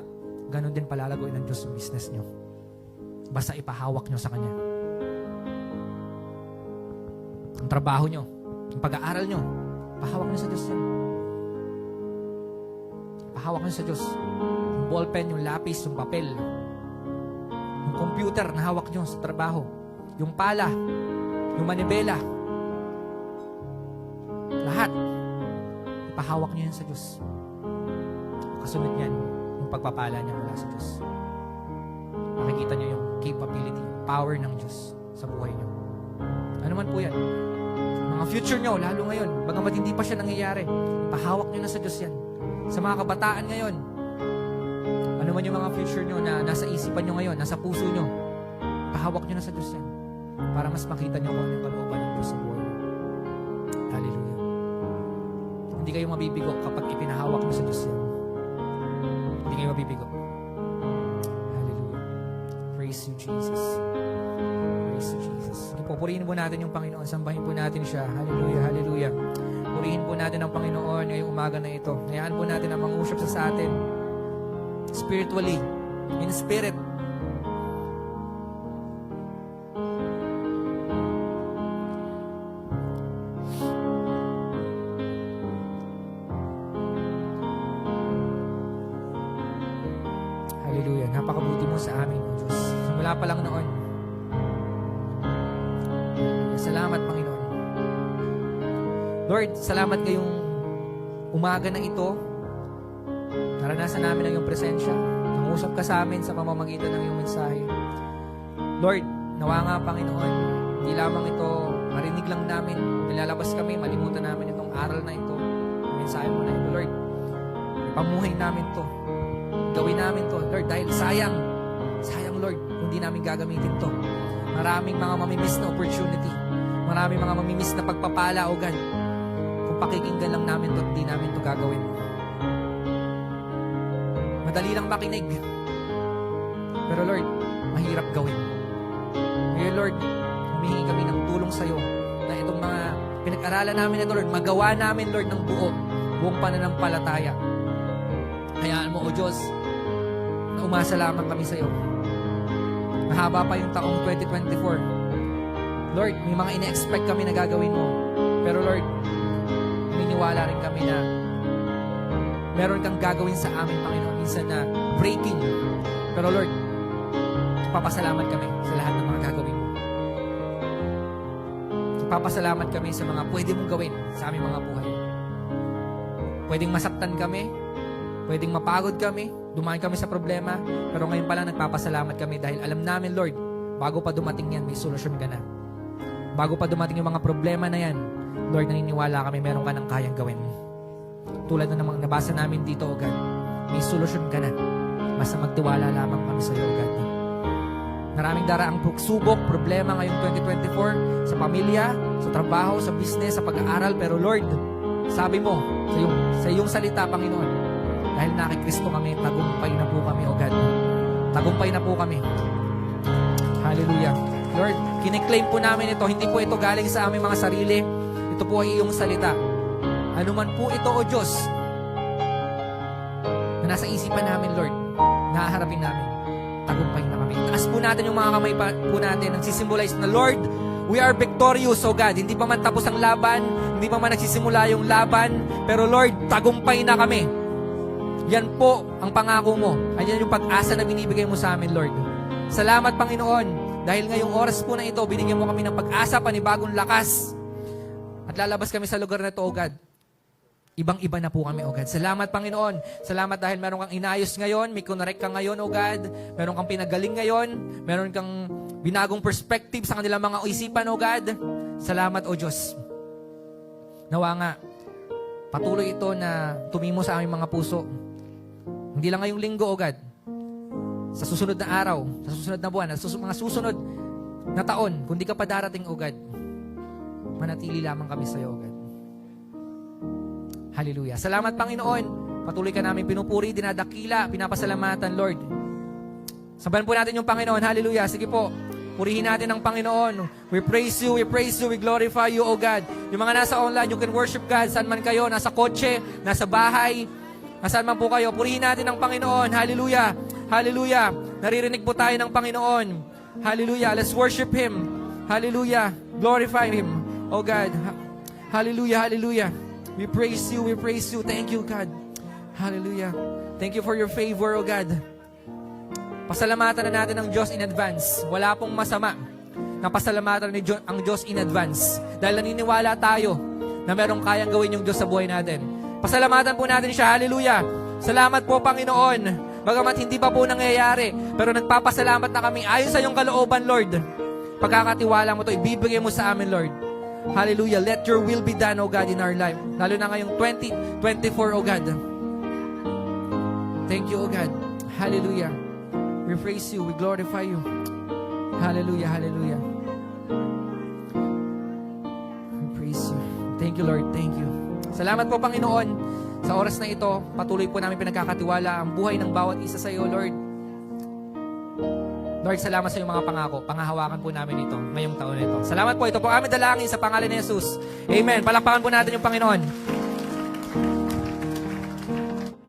ganun din palalagoy ng Diyos yung business niyo. Basta ipahawak niyo sa Kanya. Ang trabaho niyo, ang pag-aaral niyo, pahawak niyo sa Diyos yan. Pahawak niyo sa Diyos. Yung ballpen, yung lapis, yung papel, yung computer na hawak niyo sa trabaho, yung pala, yung manibela, lahat, ipahawak niyo yan sa Diyos. Kasunod yan, yung pagpapala niya mula sa Diyos. Makikita niyo yung capability, power ng Diyos sa buhay niyo. Ano man po yan. Mga future niyo, lalo ngayon, bagamat hindi pa siya nangyayari, ipahawak niyo na sa Diyos yan. Sa mga kabataan ngayon, ano man yung mga future niyo na nasa isipan niyo ngayon, nasa puso niyo, ipahawak niyo na sa Diyos yan. Para mas makita niyo kung ano yung kalooban ng Diyos sa buhay niyo. Hallelujah. Hindi kayo mabibigo kapag ipinahawak niyo sa Diyos yan. Hindi kayo mabibigo. Hallelujah. Praise you, Jesus. Praise you, Jesus. Pupurihin po natin yung Panginoon. Sambahin po natin siya. Hallelujah, hallelujah. Purihin po natin ang Panginoon ngayong umaga na ito. Hayaan po natin ang mangusap sa atin. Spiritually. In spirit. Hallelujah. Napakabuti mo sa amin, O Diyos. Simula pa lang noon. Salamat, Panginoon. Lord, salamat ngayong umaga na ito. Naranasan namin ang iyong presensya. Nangusap ka sa amin sa pamamagitan ng iyong mensahe. Lord, nawa nga, Panginoon, hindi lamang ito marinig lang namin, nilalabas kami, malimutan namin itong aral na ito, ang mensahe mo na ito, Lord. Ipamuhay namin to. Gawin namin to, Lord, dahil sayang, Lord, kung di namin gagamitin to. Maraming mga mamimiss na opportunity. Maraming mga mamimiss na pagpapala, O God. Kung pakikinggan lang namin to, di namin to gagawin. Madali lang makinig. Pero Lord, mahirap gawin. Ngayon Lord, humihingi kami ng tulong sa iyo na itong mga pinag-aralan namin ito, Lord, magawa namin, Lord, ng buong pananampalataya. Hayaan mo, O Diyos, na umasa lamang kami sa iyo. Mahaba pa yung taong 2024. Lord, may mga ina-expect kami na gagawin mo. Pero Lord, naniniwala rin kami na meron kang gagawin sa amin, Panginoon, minsan na breaking. Pero Lord, papasalamat kami sa lahat ng mga gagawin mo. Papasalamat kami sa mga pwede mong gawin sa aming mga buhay. Pwedeng masaktan kami, pwedeng mapagod kami, dumaan kami sa problema, pero ngayon pa lang nagpapasalamat kami dahil alam namin, Lord, bago pa dumating yan, may solusyon ka na. Bago pa dumating yung mga problema na yan, Lord, naniniwala kami meron ka ng kayang gawin. Tulad na namang nabasa namin dito, O God, may solusyon ka na. Basta magtiwala lamang kami sa iyo, O God. Maraming daraang subok, problema ngayong 2024, sa pamilya, sa trabaho, sa business, sa pag-aaral, pero Lord, sabi mo, sa iyong salita, Panginoon, dahil na kay Kristo kami, tagumpay na po kami, O God. Tagumpay na po kami. Hallelujah. Lord, kiniklaim po namin ito. Hindi po ito galing sa aming mga sarili. Ito po ay iyong salita. Ano man po ito, O Diyos, na nasa isipan namin, Lord, nahaharapin namin, tagumpay na kami. Taas po natin yung mga kamay po natin, nagsisimbolize na, Lord, we are victorious, O God. Hindi pa man tapos ang laban, hindi pa man nagsisimula yung laban, pero Lord, tagumpay na kami. Yan po ang pangako mo. Ayan yung pag-asa na binibigay mo sa amin, Lord. Salamat, Panginoon, dahil ngayong oras po na ito, binigyan mo kami ng pag-asa, panibagong lakas. At lalabas kami sa lugar na ito, O God. Ibang-iba na po kami, O God. Salamat, Panginoon. Salamat dahil meron kang inayos ngayon, may kunarek ka ngayon, O God. Meron kang pinagaling ngayon, meron kang binagong perspective sa kanilang mga isipan, O God. Salamat, O Diyos. Nawa nga, patuloy ito na tumimo sa aming mga puso. Hindi lang ngayong linggo, O God. Sa susunod na araw, sa susunod na buwan, sa mga susunod na taon, kung di ka pa darating, O God, manatili lamang kami sa iyo, O God. Hallelujah. Salamat, Panginoon. Patuloy ka namin pinupuri, dinadakila, pinapasalamatan, Lord. Sabayan po natin yung Panginoon. Hallelujah. Sige po. Purihin natin ang Panginoon. We praise you, we glorify you, O God. Yung mga nasa online, you can worship God. Saan man kayo, nasa kotse, nasa bahay, nasaan man po kayo. Purihin natin ang Panginoon. Hallelujah. Hallelujah. Naririnig po tayo ng Panginoon. Hallelujah. Let's worship Him. Hallelujah. Glorify Him, O God. Hallelujah, hallelujah. We praise you, we praise you. Thank you, God. Hallelujah. Thank you for your favor, O God. Pasalamatan na natin ang Diyos in advance. Wala pong masama na pasalamatan ang Diyos in advance. Dahil naniniwala tayo na merong kayang gawin yung Diyos sa buhay natin. Pasalamatan po natin siya. Hallelujah. Salamat po, Panginoon. Bagamat hindi pa po nangyayari, pero nagpapasalamat na kami ayon sa iyong kalooban, Lord. Pagkakatiwala mo to, ibibigay mo sa amin, Lord. Hallelujah. Let your will be done, O God, in our life. Lalo na ngayong 2024, O God. Thank you, O God. Hallelujah. We praise you. We glorify you. Hallelujah. Hallelujah. We praise you. Thank you, Lord. Thank you. Salamat po, Panginoon. Sa oras na ito, patuloy po namin pinagkakatiwala ang buhay ng bawat isa sa iyo, Lord. Lord, salamat sa iyong mga pangako. Pangahawakan po namin ito ngayong taon na ito. Salamat po. Ito po aming dalangin sa pangalan ni Jesus. Amen. Palakpakan po natin yung Panginoon.